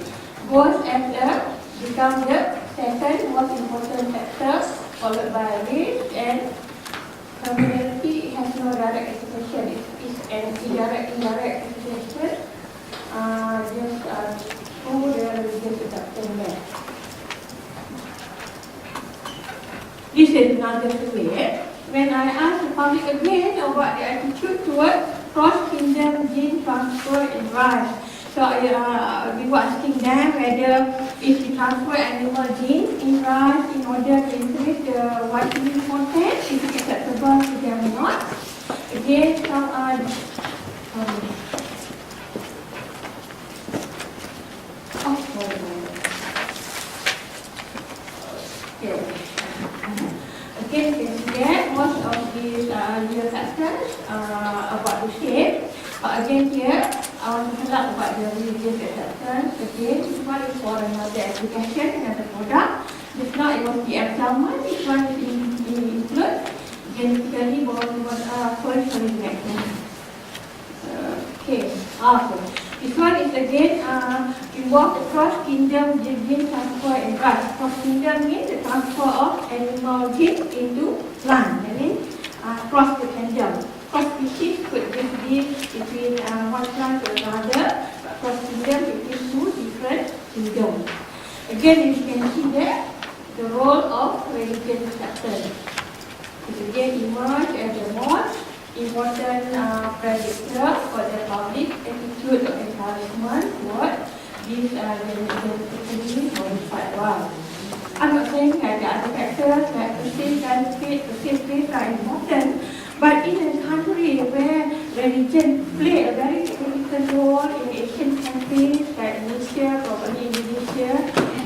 goes as become the second most important factor, followed by risk, and familiarity has no direct association. It's an indirect association. Just through the religious acceptance there. This is another way. When I ask the public again about the attitude towards cross-kingdom gene transfer in rice, so we were asking them whether if we transfer animal genes in rice in order to increase the vitamin content, is it acceptable to them or not? Again, some are Again, you can see that most of these real factors about the shape. But again here, I want to talk about the religious acceptance. Again, this one is for another application, another product. This one it was the salmon. This one is include genetically modified first reaction. Okay. This one is again involved cross-kingdom gene transfer in rice. Cross-kingdom means the transfer of animal genes into plant. That means cross the kingdom. Cross-species could just be between one plant to another, but cross-kingdom between two different kingdoms. Again, you can see there the role of religious acceptance. It again emerged as the most important predictor for the public attitude of encouragement toward these genetically modified ones. I'm not saying that the other factors like perceived benefit, perceived risk are important, but in a country where religion play a very significant role in Asian countries like Indonesia, probably Indonesia,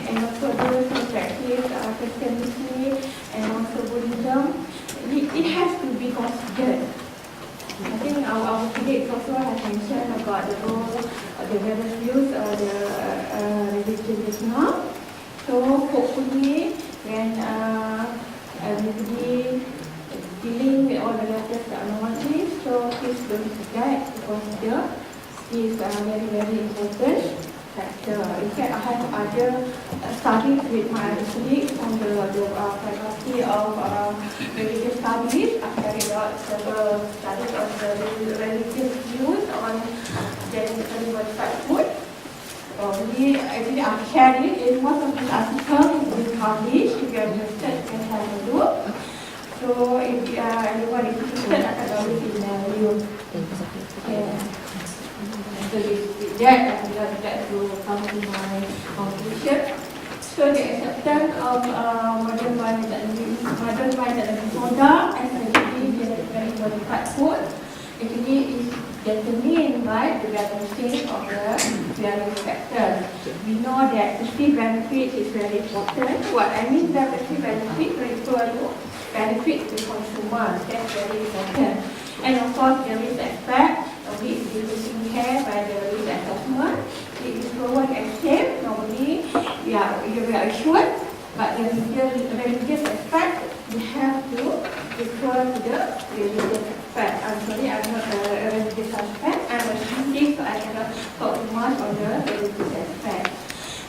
and also those who practice Christianity and also Buddhism, it has to be considered. I think our colleagues also have mentioned about the role the various views of the religion just now. So hopefully when everybody dealing with all the letters technology, so please don't forget because these are very, very important factor. In fact, I have other studies with my colleagues on the faculty of religious studies. I carried out several studies of the religious views on genetically modified food. Probably, actually, I've shared it in most of these articles we published. If you are interested, you can have a look. So, if anyone is interested, I can always email you. Yeah. So, with that, I would like to come to my conclusion. So, the acceptance of modern vitamin soda, especially genetically modified food, actually is determined by the balancing of the various factors. We know that perceived benefit is very important. What I mean by perceived benefit refers to benefit to consumers. That's very important. And of course, the risk aspect of it is taken care by the risk assessment. It is proven as safe. Normally, we are assured, but the religious aspect, we have to refer to the religious aspect. I'm sorry, I'm not a religious aspect. I'm a scientist, so I cannot talk too much on the religious aspect.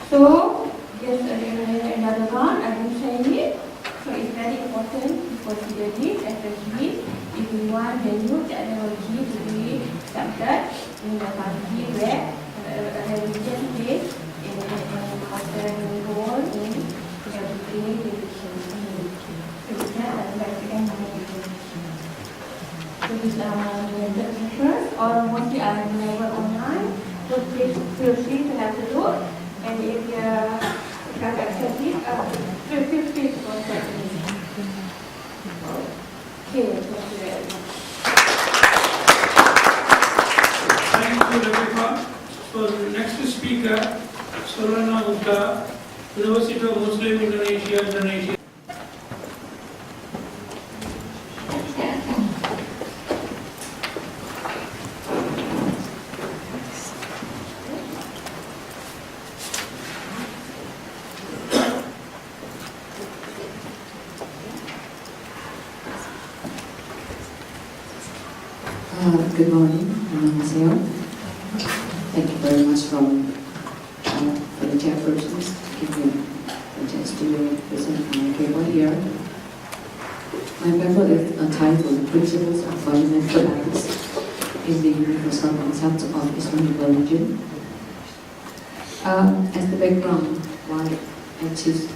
So, just another one, I will say it. So, it's very important to consider this, especially if we want the new technology to be accepted in the country where religion plays an important role in everyday religion. So, with that, I would like to end my presentation. So, these are my limited papers, or mostly I am available online. So, please feel free to have a look. And if you can't access it, feel free to contact me. Okay, thank you very much. Thank you, Rebecca. So the next speaker, Surana Gupta, University of Muslim Indonesia, Indonesia. Good morning, annyeonghaseyo. Thank you very much for the chairpersons to give me the chance to present my paper here. My paper is entitled Principles of Fundamental Ethics in the Universal Concept of Islamic Religion. As the background, why I choose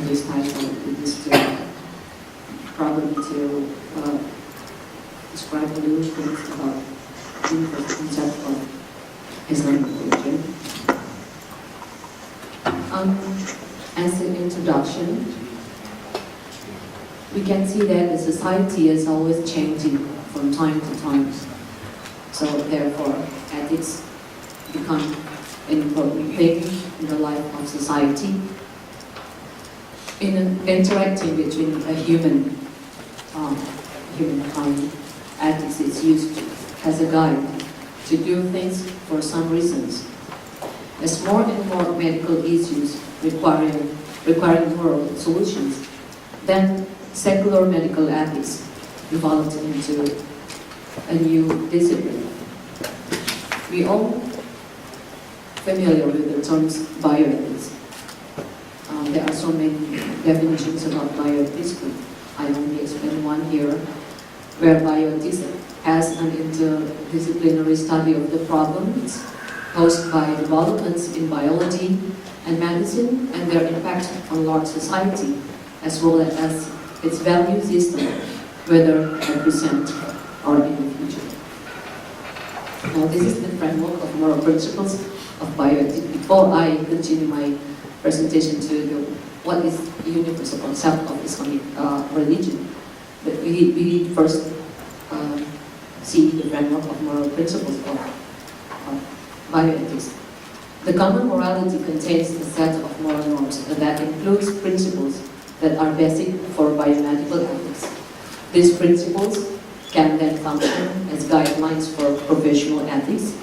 this title is probably to describe a little things about the universal concept of Islamic religion. As an introduction, we can see that the society is always changing from time to time. So therefore, ethics become an important thing in the life of society. In an interacting between a humankind, ethics is used as a guide to do things for some reasons. As more and more medical issues requiring moral solutions, then secular medical ethics evolved into a new discipline. We all familiar with the terms bioethics. There are so many definitions about bioethics, but I only explain one here, where bioethics as an interdisciplinary study of the problems posed by developments in biology and medicine and their impact on large society, as well as its value system, whether at present or in the future. Now, this is the framework of moral principles of bioethics. Before I continue my presentation to what is the universal concept of Islamic religion, but we first see the framework of moral principles of bioethics. The common morality contains a set of moral norms that includes principles that are basic for biomedical ethics. These principles can then function as guidelines for professional ethics,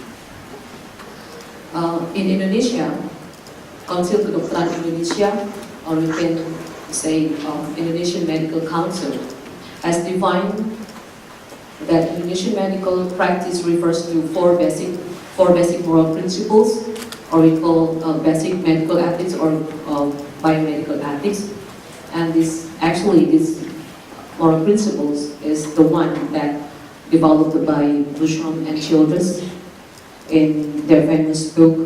In Indonesia, Council Kedokteran Indonesia, or we can say Indonesian Medical Council, has defined that Indonesian medical practice refers to four basic moral principles, or we call basic medical ethics or biomedical ethics. And this moral principles is the one that developed by Bushram and Childress in their famous book,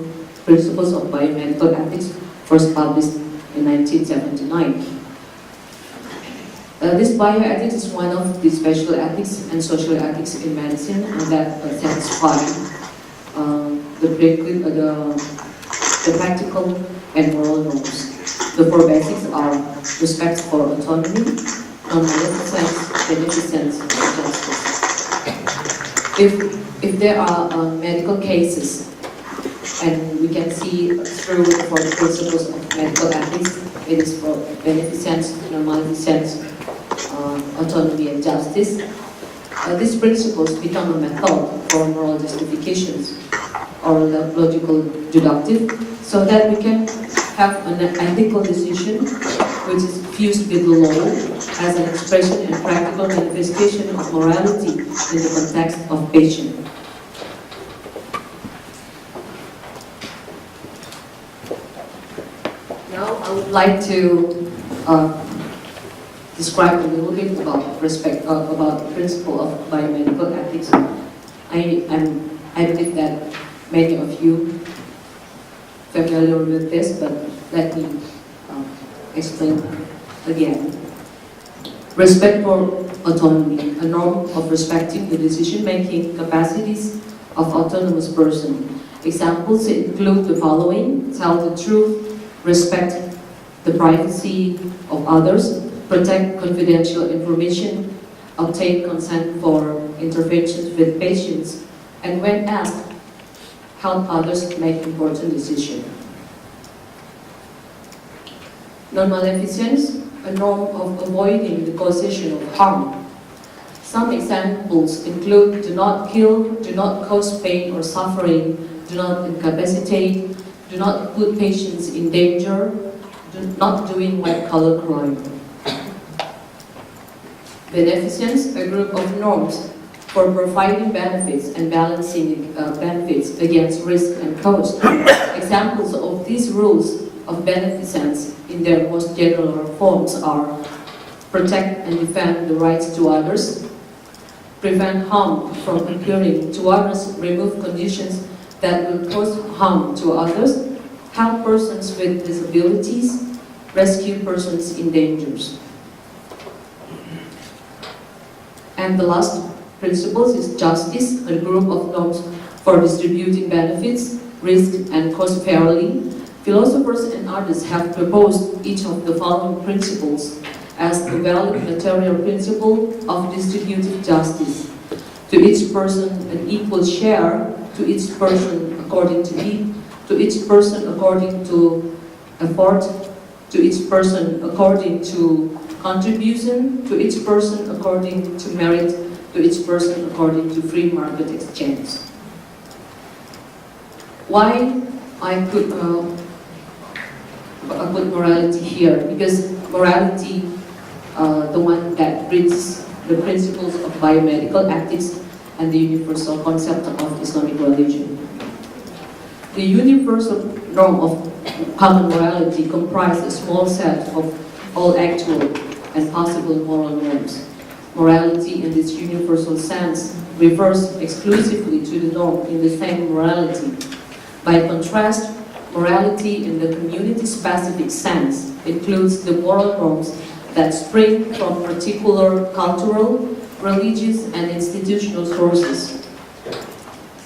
Principles of Biomedical Ethics, first published in 1979. This bioethics is one of the special ethics and social ethics in medicine, and that satisfy the practical and moral norms. The four basics are respect for autonomy, non-maleficence, beneficence, and justice. If there are medical cases, and we can see through the four principles of medical ethics, it is for beneficence, non-maleficence, autonomy, and justice. These principles become a method for moral justifications or logical deductive, so that we can have an ethical decision which is fused with the law as an expression and practical manifestation of morality in the context of patient. Now I would like to describe a little bit about about the principle of biomedical ethics. I believe that many of you familiar with this, but let me explain again. Respect for autonomy, a norm of respecting the decision-making capacities of autonomous person. Examples include the following: tell the truth, respect the privacy of others, protect confidential information, obtain consent for interventions with patients, and when asked, help others make important decisions. Non-maleficence, a norm of avoiding the causation of harm. Some examples include do not kill, do not cause pain or suffering, do not incapacitate, do not put patients in danger, do not doing white-collar crime. Beneficence, a group of norms for providing benefits and balancing benefits against risk and cost. Examples of these rules of beneficence in their most general forms are protect and defend the rights to others, prevent harm from occurring to others, remove conditions that will cause harm to others, help persons with disabilities, rescue persons in dangers. And the last principle is justice, a group of norms for distributing benefits, risk, and cost fairly. Philosophers and artists have proposed each of the following principles as the valid material principle of distributive justice. To each person an equal share, to each person according to need, to each person according to effort, to each person according to contribution, to each person according to merit, to each person according to free market exchange. Why I put morality here? Because morality, the one that brings the principles of biomedical ethics and the universal concept of Islamic religion. The universal norm of common morality comprises a small set of all actual and possible moral norms. Morality in this universal sense refers exclusively to the norm in the same morality. By contrast, morality in the community-specific sense includes the moral norms that spring from particular cultural, religious, and institutional sources.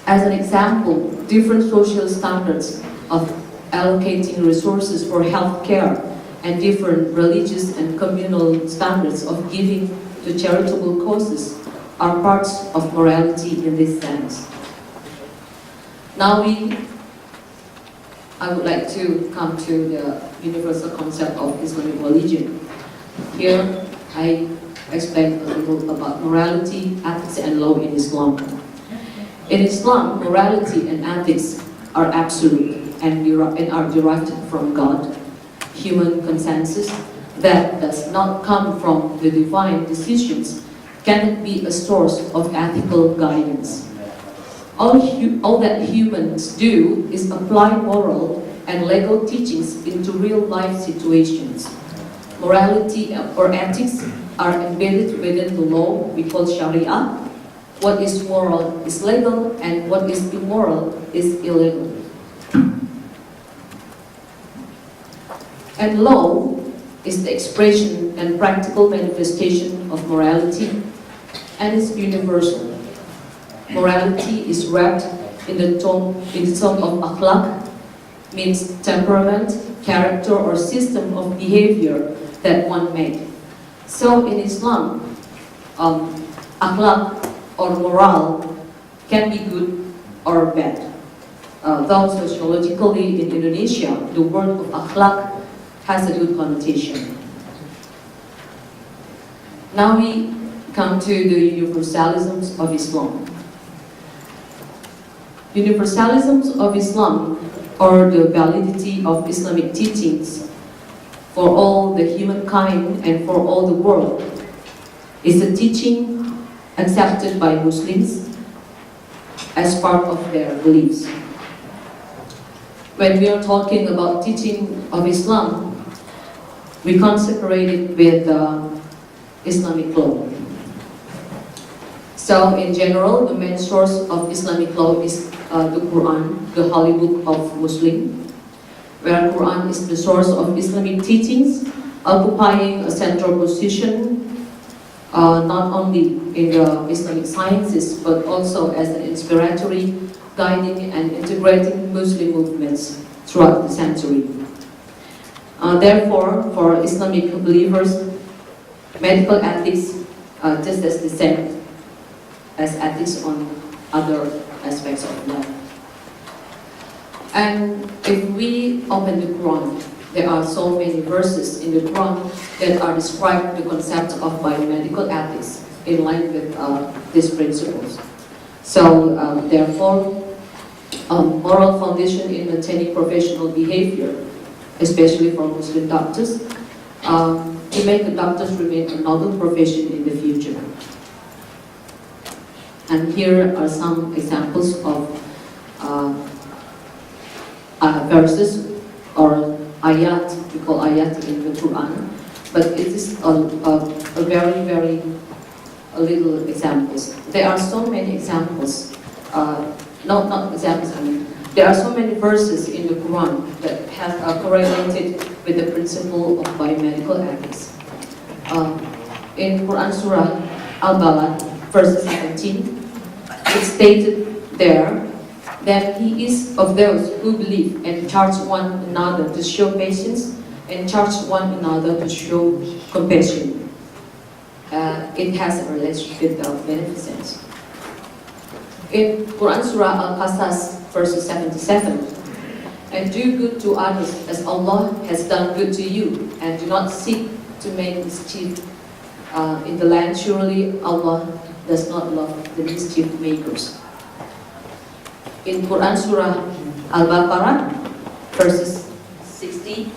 As an example, different social standards of allocating resources for health care and different religious and communal standards of giving to charitable causes are parts of morality in this sense. Now I would like to come to the universal concept of Islamic religion. Here I explain a little about morality, ethics, and law in Islam. In Islam, morality and ethics are absolute and are derived from God. Human consensus that does not come from the divine decisions cannot be a source of ethical guidance. All that humans do is apply moral and legal teachings into real-life situations. Morality or ethics are embedded within the law we call Sharia. What is moral is legal, and what is immoral is illegal. And law is the expression and practical manifestation of morality, and is universal. Morality is wrapped in the term of akhlaq, means temperament, character, or system of behavior that one made. So in Islam, akhlaq or moral can be good or bad. Though sociologically in Indonesia, the word of akhlaq has a good connotation. Now we come to the universalisms of Islam. Universalisms of Islam, or the validity of Islamic teachings for all the humankind and for all the world, is a teaching accepted by Muslims as part of their beliefs. When we are talking about teaching of Islam, we can't separate it with Islamic law. So in general, the main source of Islamic law is the Quran, the holy book of Muslim, where Quran is the source of Islamic teachings, occupying a central position not only in the Islamic sciences, but also as an inspiratory, guiding and integrating Muslim movements throughout the century. Therefore, for Islamic believers, medical ethics just as the same as ethics on other aspects of life. And if we open the Quran, there are so many verses in the Quran that are describing the concept of biomedical ethics in line with these principles. So therefore, moral foundation in maintaining professional behavior, especially for Muslim doctors, to make the doctors remain a noble profession in the future. And here are some examples of verses or ayat, we call ayat in the Quran, but it is a very little examples. There are so many examples, not examples, I mean, there are so many verses in the Quran that have correlated with the principle of biomedical ethics. In Quran Surah Al-Balad, verse 17, it's stated there that he is of those who believe and charge one another to show patience and charge one another to show compassion. It has a relationship with beneficence. In Quran Surah Al-Qasas, verse 77, and do good to others as Allah has done good to you, and do not seek to make mischief in the land. Surely Allah does not love the mischief makers. In Quran Surah Al-Baqarah, verses 60,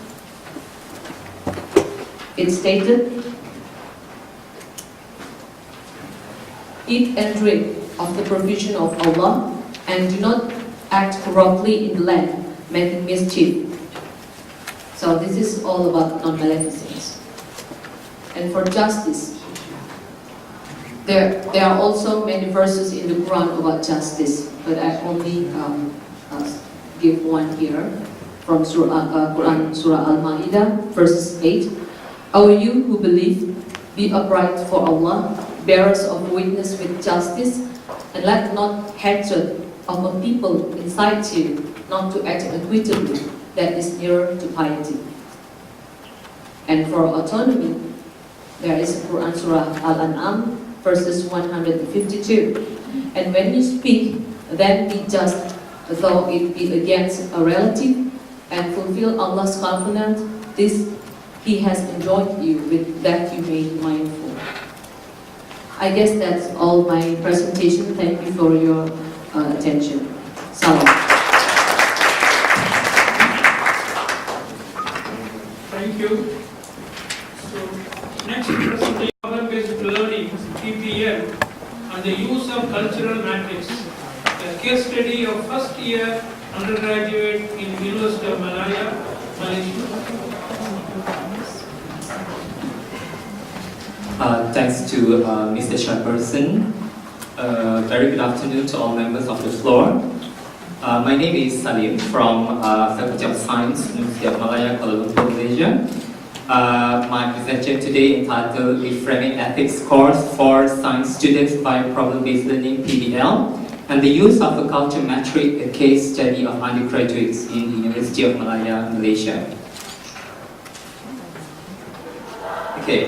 it stated, eat and drink of the provision of Allah, and do not act corruptly in the land, making mischief. So this is all about non-maleficence. And for justice, there are also many verses in the Quran about justice, but I only give one here from Quran Surah Al-Ma'idah, verses 8. O you who believe, be upright for Allah, bearers of witness with justice, and let not hatred of a people incite you not to act equitably, that is nearer to piety. And for autonomy, there is Quran Surah Al-An'am, verses 152. And when you speak, then be just, though it be against a relative, and fulfill Allah's covenant. This He has enjoined you with that you may be mindful. I guess that's all my presentation. Thank you for your attention. Salam. undergraduate in University of Malaya, Malaysia. Thanks to Mr. Chairperson. Very good afternoon to all members of the floor. My name is Salim from Faculty of Science, University of Malaya, Kuala Lumpur, Malaysia. My presentation today entitled Reframing Ethics course for Science Students by Problem-Based Learning (PBL) and the use of a culture metric, a case study of undergraduates in the University of Malaya, Malaysia. Okay.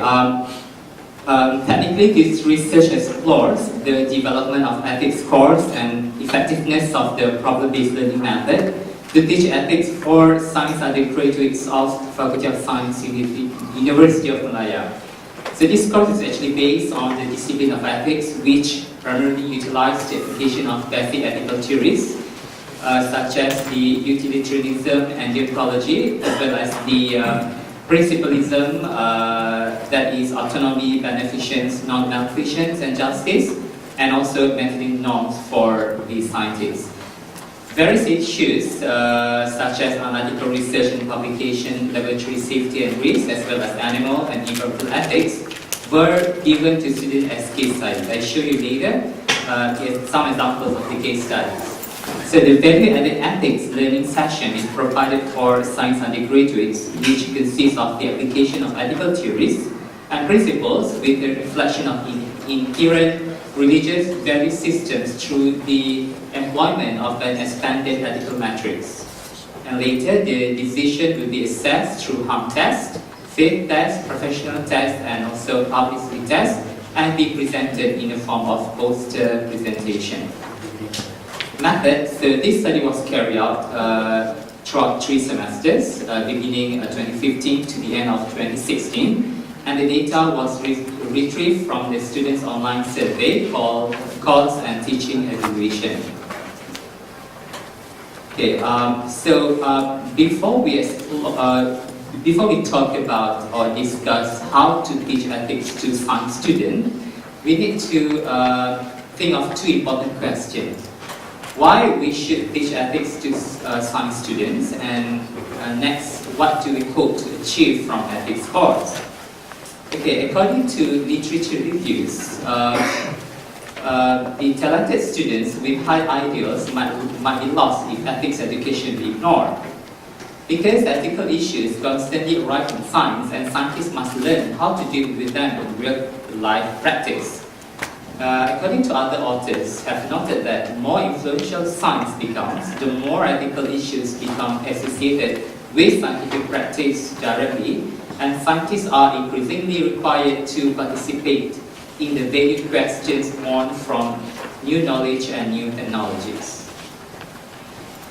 Technically, this research explores the development of ethics course and effectiveness of the problem-based learning method to teach ethics for science undergraduates of Faculty of Science, University of Malaya. So this course is actually based on the discipline of ethics, which primarily utilizes the application of basic ethical theories, such as the utilitarianism and deontology, as well as the principalism, that is autonomy, beneficence, non-beneficence, and justice, and also methodic norms for the scientists. Various issues, such as analytical research and publication, laboratory safety and risk, as well as animal and environmental ethics, were given to students as case studies. I'll show you later some examples of the case studies. So the value-added ethics learning session is provided for science undergraduates, which consists of the application of ethical theories and principles with the reflection of inherent religious value systems through the employment of an expanded ethical matrix. And later, the decision will be assessed through harm test, faith test, professional test, and also publicity test, and be presented in the form of poster presentation. Method. So this study was carried out throughout 3 semesters, beginning 2015 to the end of 2016, and the data was retrieved from the students' online survey called Course and Teaching Evaluation. Okay, before we talk about or discuss how to teach ethics to science students, we need to think of 2 important questions. Why we should teach ethics to science students, and next, what do we hope to achieve from ethics course? Okay, according to literature reviews, the talented students with high ideals might be lost if ethics education be ignored. Because ethical issues constantly arise in science, and scientists must learn how to deal with them in real-life practice. According to other authors, have noted that the more influential science becomes, the more ethical issues become associated with scientific practice directly, and scientists are increasingly required to participate in the value questions born from new knowledge and new technologies.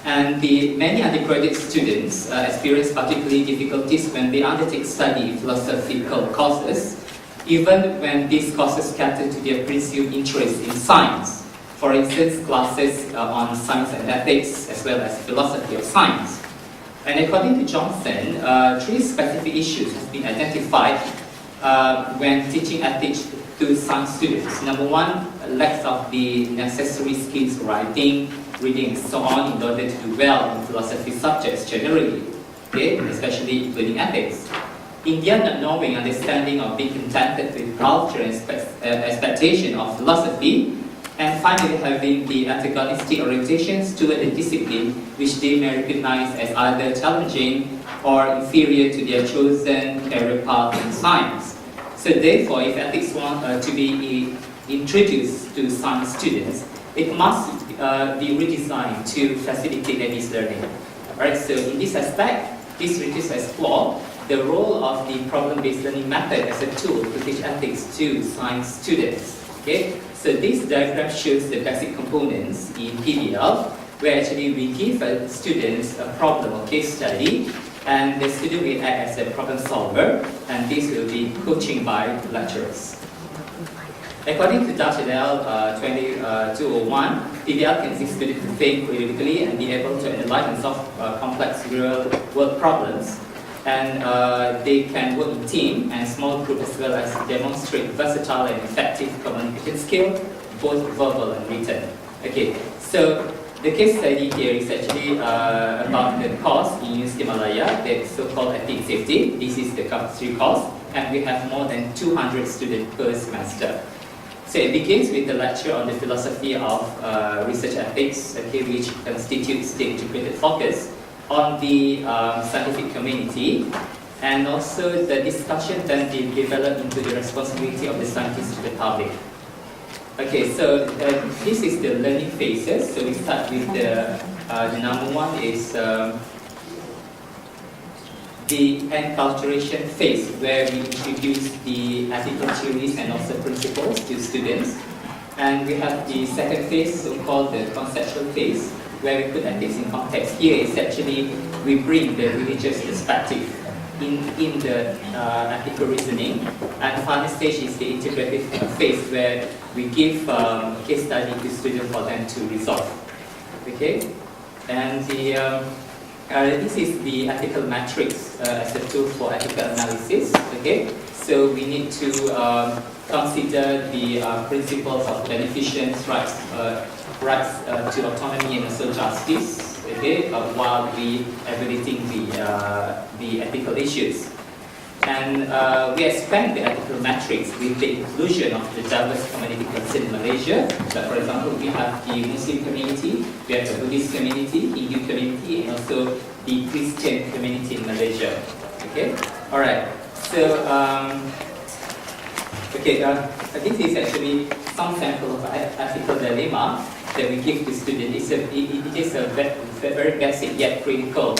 And many undergraduate students experience particularly difficulties when they undertake study philosophical courses, even when these courses cater to their presumed interest in science. For instance, classes on science and ethics, as well as philosophy of science. And according to Johnson, 3 specific issues have been identified when teaching ethics to science students. Number 1, lack of the necessary skills writing, reading, and so on in order to do well in philosophy subjects generally, okay, especially including ethics. In their not knowing, understanding, or being contented with culture and expectation of philosophy, and finally having the antagonistic orientations toward a discipline which they may recognize as either challenging or inferior to their chosen career path in science. So therefore, if ethics want to be introduced to science students, it must be redesigned to facilitate this learning. Right? So in this aspect, this research explores the role of the problem-based learning method as a tool to teach ethics to science students. Okay? So this diagram shows the basic components in PBL, where actually we give students a problem or case study, and the student will act as a problem solver, and this will be coaching by lecturers. According to Dutch et al. 201, PBL can assist students to think critically and be able to analyze and solve complex real-world problems. And they can work in team and small group, as well as demonstrate versatile and effective communication skill, both verbal and written. Okay, so The case study here is actually about the course in University Malaya, the so-called ethics safety. This is the compulsory course, and we have more than 200 students per semester. So it begins with the lecture on the philosophy of research ethics, okay, which constitutes the integrated focus on the scientific community, and also the discussion then developed into the responsibility of the scientists to the public. Okay, so this is the learning phases. So we start with the number one is the enculturation phase, where we introduce the ethical theories and also principles to students. And we have the second phase, so-called the conceptual phase, where we put ethics in context. Here is actually, we bring the religious perspective in the ethical reasoning. And the final stage is the integrative phase, where we give case study to students for them to resolve. Okay? And this is the ethical matrix as a tool for ethical analysis. Okay? So we need to consider the principles of beneficence, rights to autonomy and also justice, okay, while we evaluating the ethical issues. And we expand the ethical matrix with the inclusion of the diverse community concerned in Malaysia. So for example, we have the Muslim community, we have the Buddhist community, Hindu community, and also the Christian community in Malaysia. Okay? Alright. So, this is actually some sample of ethical dilemma that we give to students. It is a very basic yet critical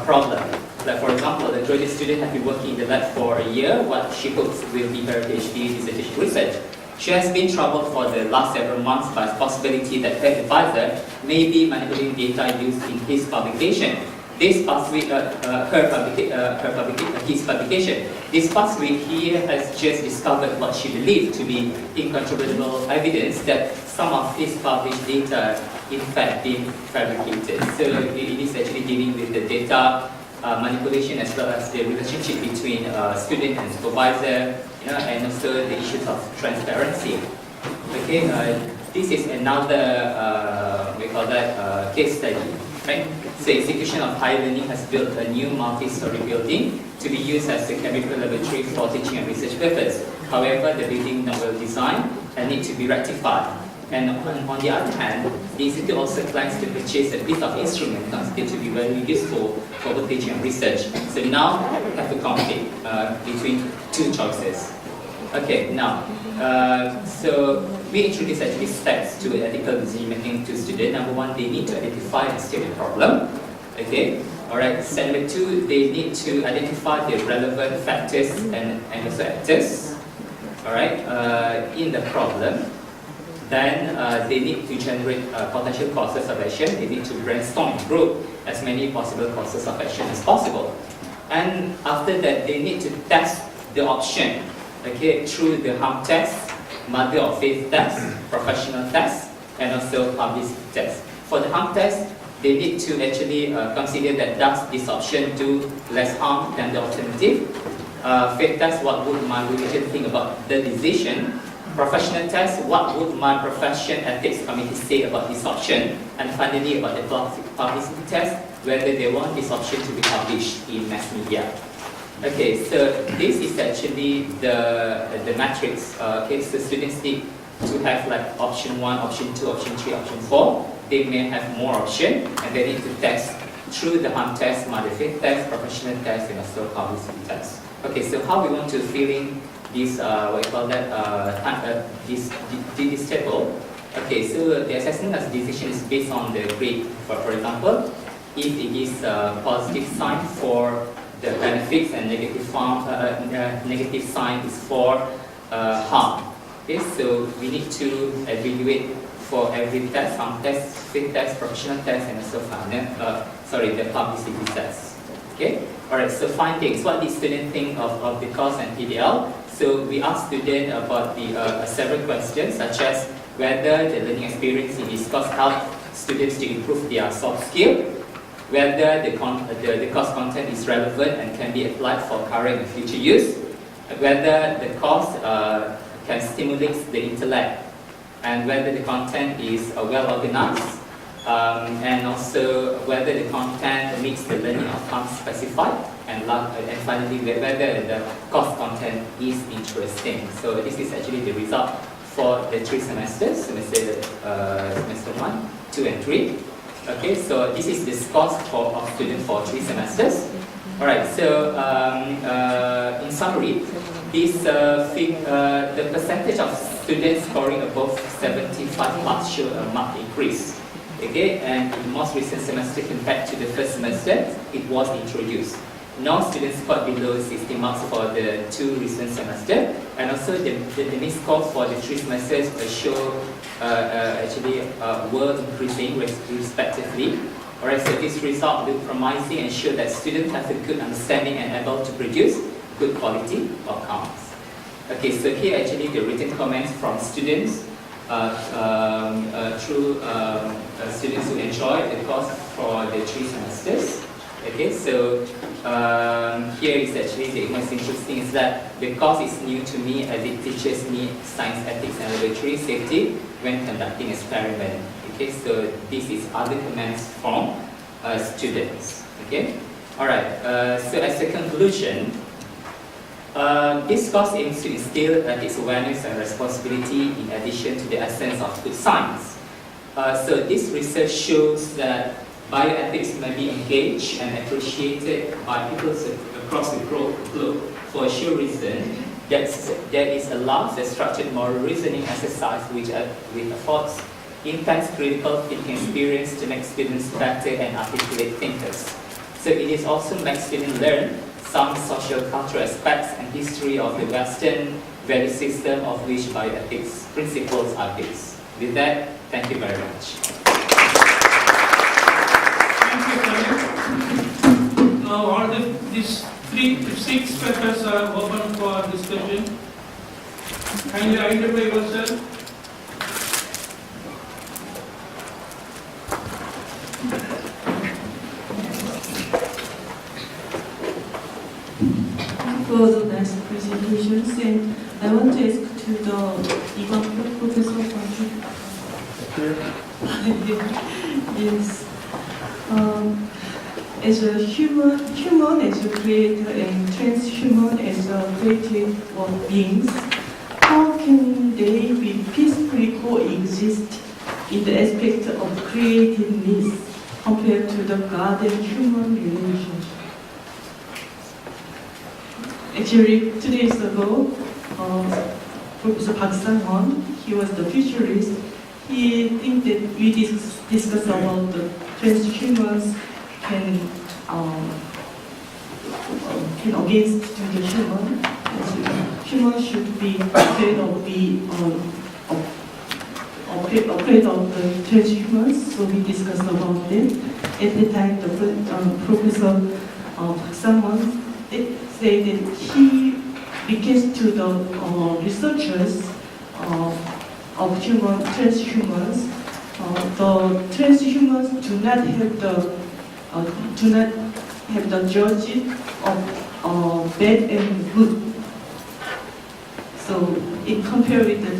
problem. Like for example, the graduate student has been working in the lab for a year. What she hopes will be her PhD dissertation research. She has been troubled for the last several months by the possibility that her advisor may be manipulating data used in his publication. This past week, his publication. This past week, he has just discovered what she believed to be incontrovertible evidence that some of his published data, in fact, been fabricated. So it is actually dealing with the data manipulation as well as the relationship between student and supervisor, and also the issues of transparency. Okay, this is another we call that case study. Right? So execution of higher learning has built a new multi-story building to be used as a chemical laboratory for teaching and research purpose. However, the building not well designed and need to be rectified. And on the other hand, the institute also plans to purchase a piece of instrument considered to be very useful for both teaching and research. So now we have to conflict between two choices. Okay, now, so we introduce actually steps to ethical decision making to students. Number one, they need to identify and state the problem. Okay, alright. Step number two, they need to identify the relevant factors and also actors. Alright, in the problem. Then they need to generate potential courses of action. They need to brainstorm and group as many possible courses of action as possible. And after that, they need to test the option, okay, through the harm test, mother of faith test, professional test, and also publicity test. For the harm test, they need to actually consider that does this option do less harm than the alternative. Faith test, what would my religion think about the decision? Professional test, what would my profession ethics committee say about this option? And finally, about the publicity test, whether they want this option to be published in mass media. Okay, so this is actually the matrix. Okay, so students need to have like option 1, option 2, option 3, option 4. They may have more options, and they need to test through the harm test, mother faith test, professional test, and also publicity test. Okay, so how we want to fill in this, what you call that, this table. Okay, so the assessment as decision is based on the grade. For example, if it is a positive sign for the benefits and negative sign is for harm. Okay, so we need to evaluate for every test, harm test, faith test, professional test, and also the publicity test. Okay, alright. So findings. What did students think of the course and PDL? So we asked students about the several questions, such as whether the learning experience in this course helped students to improve their soft skill, whether the course content is relevant and can be applied for current and future use, whether the course can stimulate the intellect, and whether the content is well organized, and also whether the content meets the learning outcomes specified, and finally whether the course content is interesting. So this is actually the result for the 3 semesters, semester 1, 2, and 3. Okay, so this is the scores of students for 3 semesters. All right, so in summary, the percentage of students scoring above 75 marks show a marked increase. Okay, and in the most recent semester compared to the first semester, it was introduced. No students scored below 60 marks for the 2 recent semesters, and also the missed scores for the 3 semesters were increasing respectively. Alright, so this result look promising and show that students have a good understanding and able to produce good quality outcomes. Okay, so here actually the written comments from students through students who enjoyed the course for the 3 semesters. Okay, so here is actually the most interesting is that the course is new to me as it teaches me science, ethics, and laboratory safety when conducting experiment. Okay, so this is other comments from students. Okay, all right. So as a conclusion, this course aims to instill ethics awareness and responsibility in addition to the essence of good science. So this research shows that bioethics may be engaged and appreciated by people across the globe for a sure reason that there is a large and structured moral reasoning exercise which affords intense critical thinking experience to make students better and articulate thinkers. So it is also makes students learn some social cultural aspects and history of the Western value system of which bioethics principles are based. With that, thank you very much. Now all these 6 papers are open for discussion. Kindly identify yourself. For the next presentations, and I want to ask to the Professor Yes. As a human as a creator and transhuman as a creative beings, how can they be peacefully coexist in the aspect of creativeness compared to the God and human relationship? Actually, 2 days ago, Professor Park Sang-won, he was the futurist. He thinks that we discuss about the transhumans can against the human. Humans should be afraid of the transhumans. So we discussed about them. At the time, the Professor Park Sang-won said that he begins to the researchers of transhumans. The transhumans do not have the judge of bad and good. So in compared with the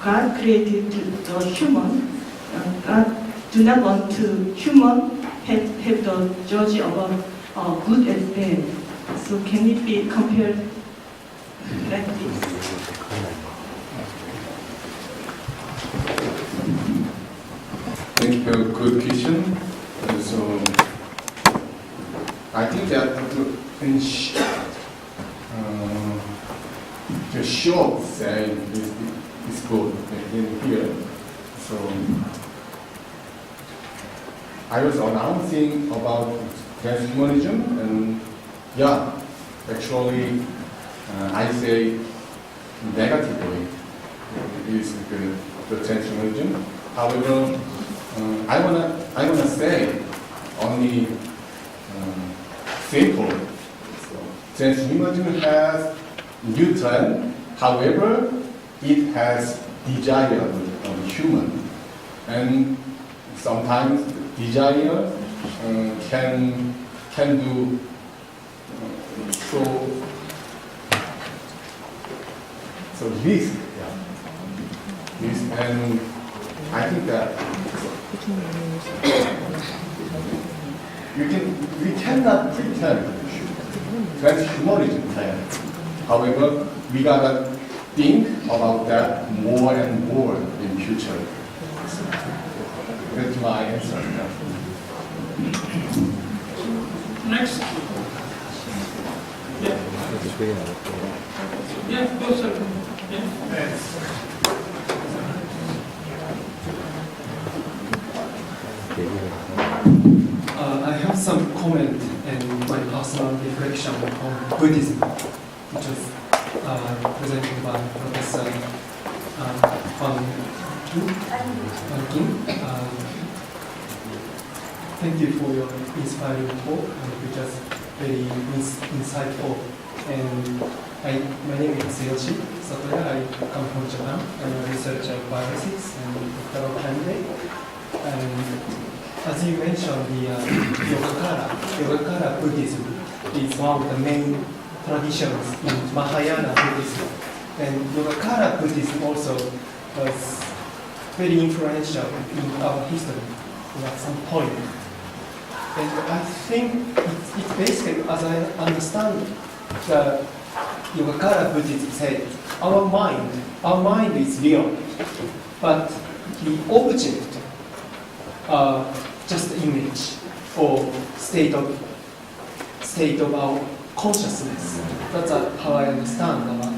God created the human, God do not want to human have the judge about good and bad. So can it be compared like this? Thank you for a good question. So I think that the short say is good in here. So I was announcing about transhumanism, and yeah, actually I say negatively is the transhumanism. However, I wanna say only simple. So, transhumanism has Newton, however, it has desire of human, and sometimes desire can do so risk, and I think that We cannot pretend transhumanism can. However, we gotta think about that more and more in future. That's my answer. Next. Yeah. Yeah, go sir. Yeah. I have some comment and my personal reflection on Buddhism, which was presented by Professor Van Kim. Thank you for your inspiring talk, which was very insightful. And my name is Seyoshi Satoya. I come from Japan. I'm a researcher of bioethics and doctoral candidate. And as you mentioned, the Yogacara Buddhism is one of the main traditions in Mahayana Buddhism. And Yogacara Buddhism also was very influential in our history at some point. And I think it's basically, as I understand, the Yogacara Buddhism said, our mind is real, but the object just image or state of our consciousness. That's how I understand about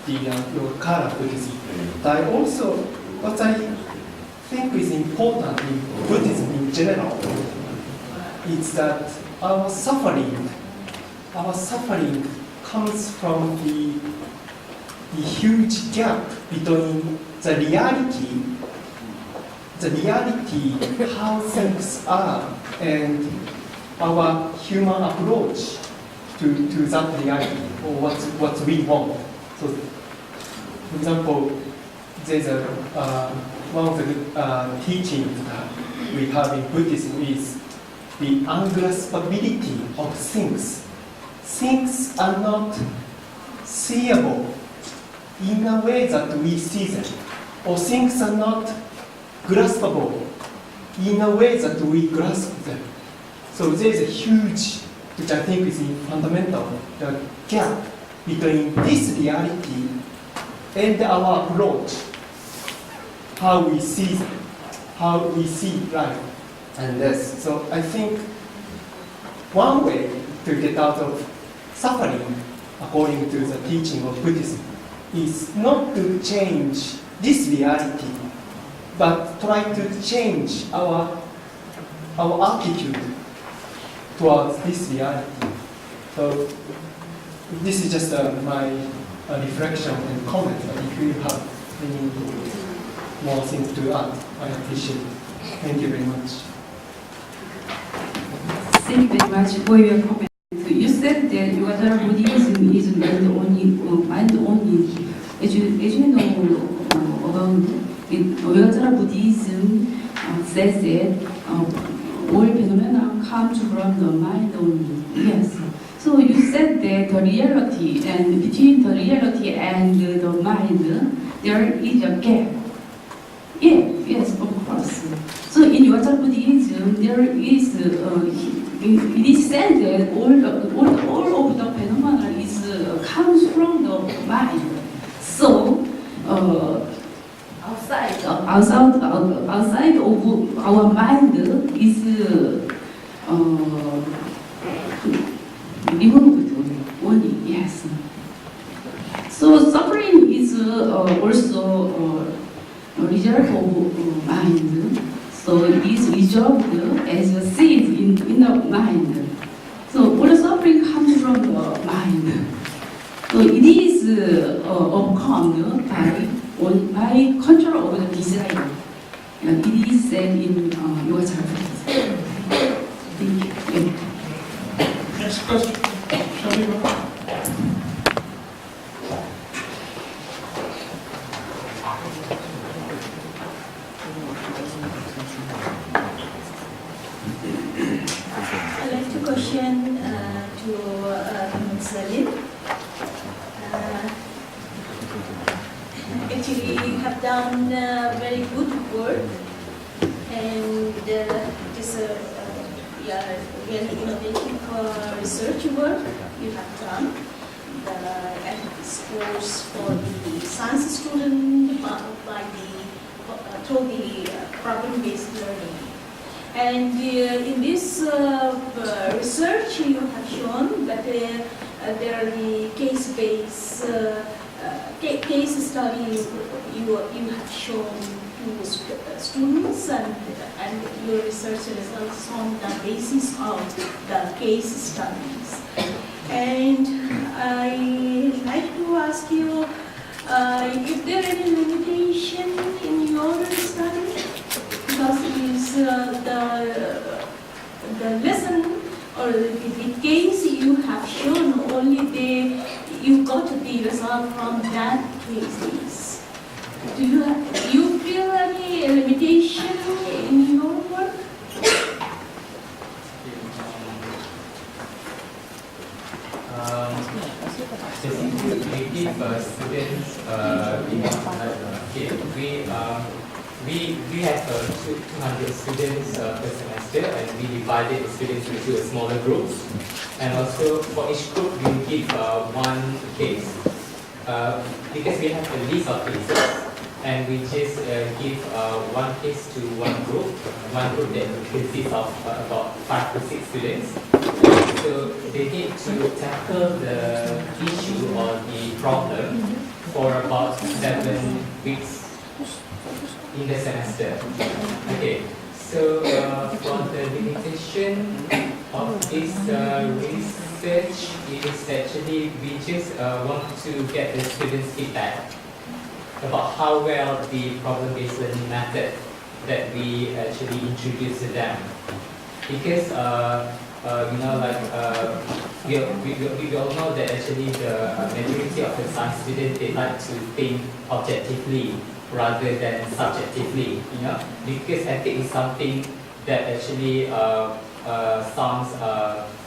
the Yogacara Buddhism. But what I think is important in Buddhism in general is that our suffering comes from the huge gap between the reality how things are and our human approach to that reality or what we want. So, for example, there's one of the teachings that we have in Buddhism is the ungraspability of things. Things are not seeable in a way that we see them, or things are not graspable in a way that we grasp them. So there's a huge, which I think is fundamental, the gap between this reality and our approach, how we see them, how we see life and this. So I think one way to get out of suffering, according to the teaching of Buddhism, is not to change this reality, but try to change our attitude towards this reality. So this is just my reflection and comment. But if you have any more things to add, I appreciate it. Thank you very much. Thank you very much for your comment. You said that Yogacara Buddhism is mind only. As you know about Yogacara Buddhism says that all phenomena comes from the mind only. Yes. So you said that the reality and between the reality and the mind there is a gap. Yeah, yes, of course. So in Yogacara Buddhism there is it is said that all of the phenomena is comes from the mind. So outside of our mind is removed only. Yes. So suffering is also a result of mind. So it is resolved as a seed in the mind. So all suffering comes from the mind. So it is overcome by control of the desire. And it is said in Yogacara Buddhism. Thank you. Next question. Shall we go? I'd like to question to Salim. Actually, you have done very good work, and it's a really innovative research work you have done. The ethics course for the science student through the problem-based learning. And in this research, you have shown that there are the case-based case study you have shown to students, and your research results on the basis of the case studies. And I'd like to ask you, is there any limitation in your study? Because it is the lesson or the case you have shown, only you got the result from that cases. Do you feel any limitation in your work? We give students, we have 200 students per semester, and we divided the students into smaller groups. And also for each group, we give one case. Because we have a list of cases, and we just give one case to one group that consists of about 5 to 6 students. So they need to tackle the issue or the problem for about 7 weeks in the semester. Okay, so for the limitation of this research is actually we just want to get the students' feedback about how well the problem-based learning method that we actually introduce to them. Because we all know that actually the majority of the science students, they like to think objectively rather than subjectively, because ethics is something that actually sounds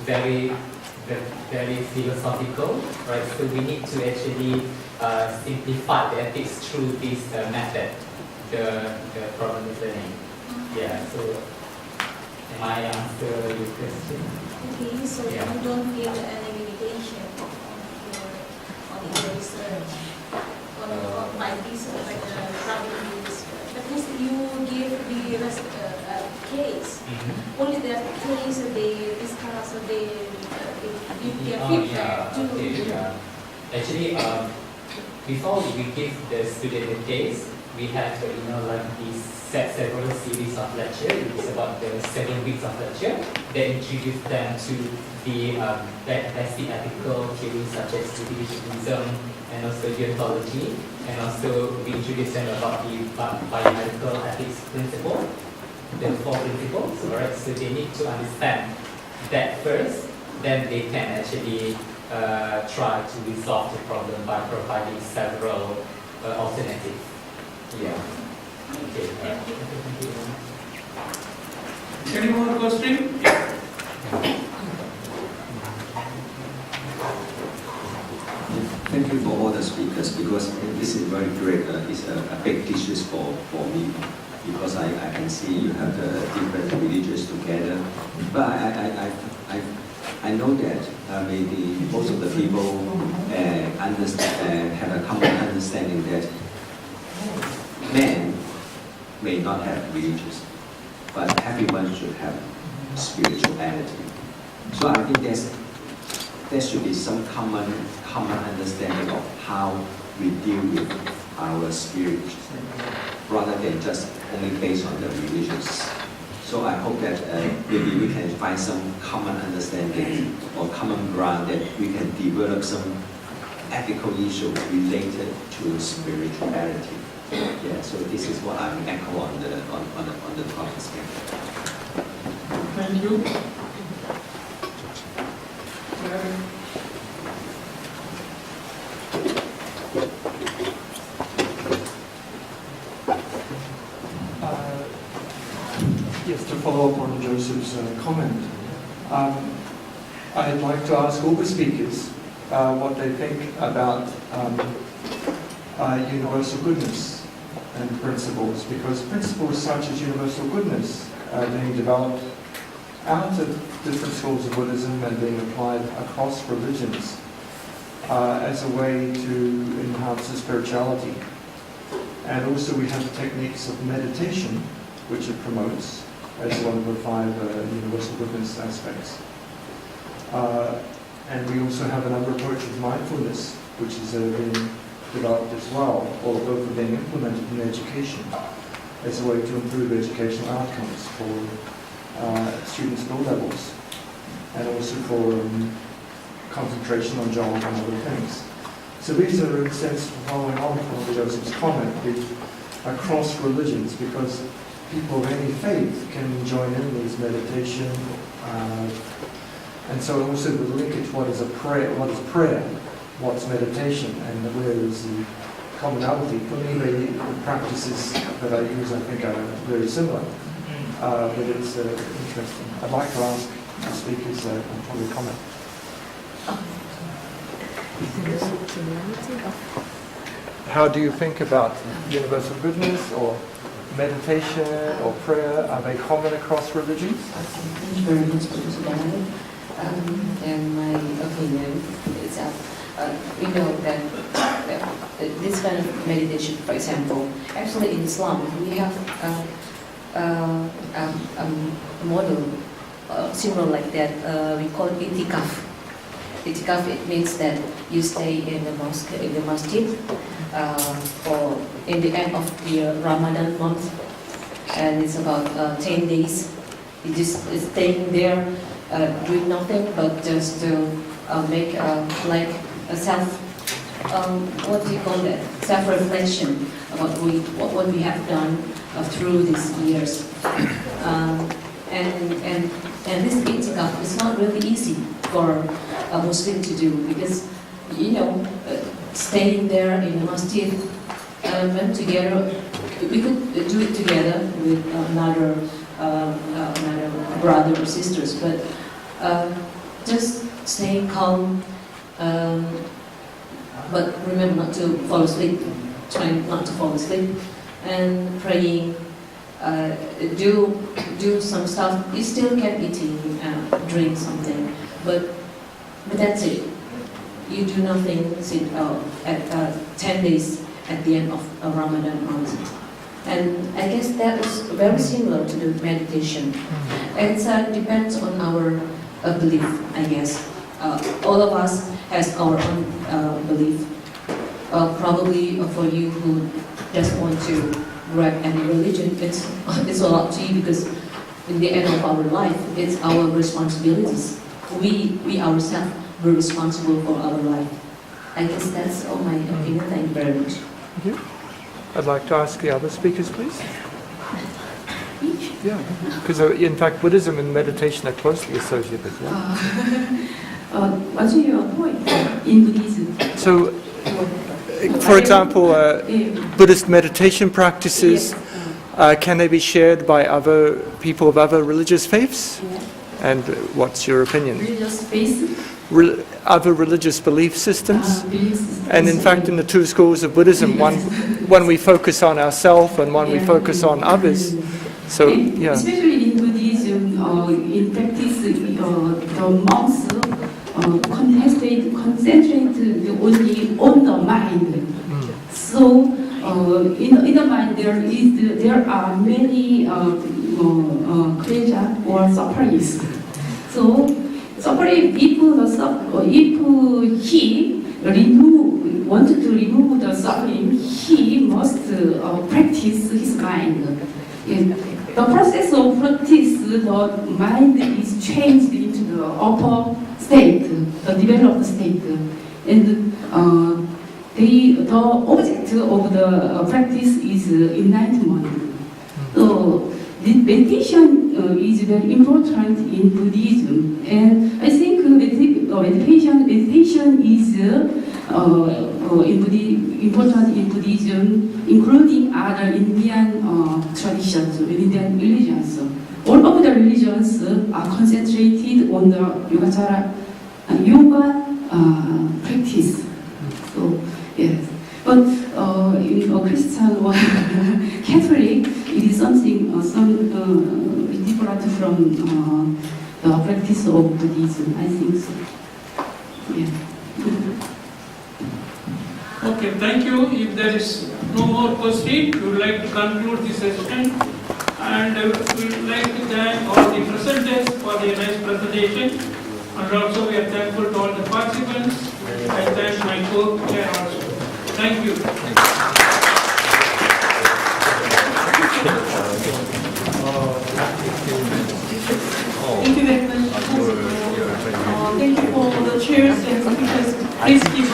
very philosophical, right? So we need to actually simplify the ethics through this method, the problem learning. Yeah. So, am I answer your question? Okay. So you don't feel any limitation on your research by this problem use. That means you give the case. Only that case they discuss, they give their feedback to. Okay. Actually, before we give the student a case, we have these several series of lecture. It's about the 7 weeks of lecture that introduce them to the basic ethical theories such as Buddhism and also deontology, and also we introduce them about the biomedical ethics principle, the 4 principles. Alright, so they need to understand that first, then they can actually try to resolve the problem by providing several alternatives. Yeah. Okay. Any more question? Thank you for all the speakers, because this is very great. It's a big issue for me, because I can see you have the different religions together. But I know that maybe most of the people understand, have a common understanding that men may not have religions, but everyone should have spirituality. So I think there should be some common understanding of how we deal with our spirit, rather than just only based on the religions. So I hope that maybe we can find some common understanding or common ground that we can develop some ethical issues related to spirituality. Yeah, so this is what I'm echo on the topic. Thank you. Yes, to follow up on Joseph's comment, I'd like to ask all the speakers what they think about universal goodness and principles, because principles such as universal goodness are being developed out of different schools of Buddhism and being applied across religions as a way to enhance the spirituality. And also we have techniques of meditation, which it promotes as one of the 5 universal goodness aspects. And we also have another approach of mindfulness, which is being developed as well, or both are being implemented in education as a way to improve educational outcomes for students' skill levels, and also for concentration on job and other things. So these are, in a sense, following on from Joseph's comment, across religions, because people of any faith can join in these meditation, and so also the linkage, what is prayer, what's meditation, and where is the commonality. For me, the practices that I use, I think, are very similar, but it's interesting. I'd like to ask the speakers probably comment. How do you think about universal goodness or meditation or prayer? Are they common across religions? Thank you very much for today. And my opinion is that we know that this kind of meditation, for example, actually in Islam we have a model similar like that. We call it itikaf. Itikaf, it means that you stay in the mosque, in the masjid, or in the end of the Ramadan month, and it's about 10 days. You just staying there, doing nothing but just to make like a self, what do you call that? Self-reflection about what we have done through these years. And this itikaf is not really easy for a Muslim to do, because staying there in the masjid and together, we could do it together with another brother or sisters, but just staying calm, but remember not to fall asleep, trying not to fall asleep, and praying, do some stuff. You still can eating, drink something, but that's it. You do nothing, sit at 10 days at the end of a Ramadan month. And I guess that is very similar to the meditation. And it depends on our belief, I guess. All of us has our own belief. Probably for you who just want to grab any religion, it's all up to you, because in the end of our life, it's our responsibilities. We ourselves were responsible for our life. I guess that's all my opinion. Thank you very much. Thank you. I'd like to ask the other speakers, please. Yeah, because in fact Buddhism and meditation are closely associated. Yeah? What's your point in Buddhism? So, for example, Buddhist meditation practices, can they be shared by other people of other religious faiths? Yeah. And what's your opinion? Religious faith? Other religious belief systems? Belief systems. And in fact, in the 2 schools of Buddhism, one we focus on ourselves and one we focus on others. So, yeah. Especially in Buddhism, in practice, the monks concentrate only on the mind. So, in the mind there are many pleasure or sufferings. So, suffering, if he wanted to remove the suffering, he must practice his mind. The process of practice, the mind is changed into the upper state, the developed state, and the object of the practice is enlightenment. So the meditation is very important in Buddhism, and I think meditation is important in Buddhism, including other Indian traditions, Indian religions. All of the religions are concentrated on the yoga practice. So yes, But in a Christian or Catholic, it is something different from the practice of Buddhism. I think so. Yeah. Okay, thank you. If there is no more question, we would like to conclude this session. And we would like to thank all the presenters for their nice presentation. And also we are thankful to all the participants. I thank my co-chair also. Thank you.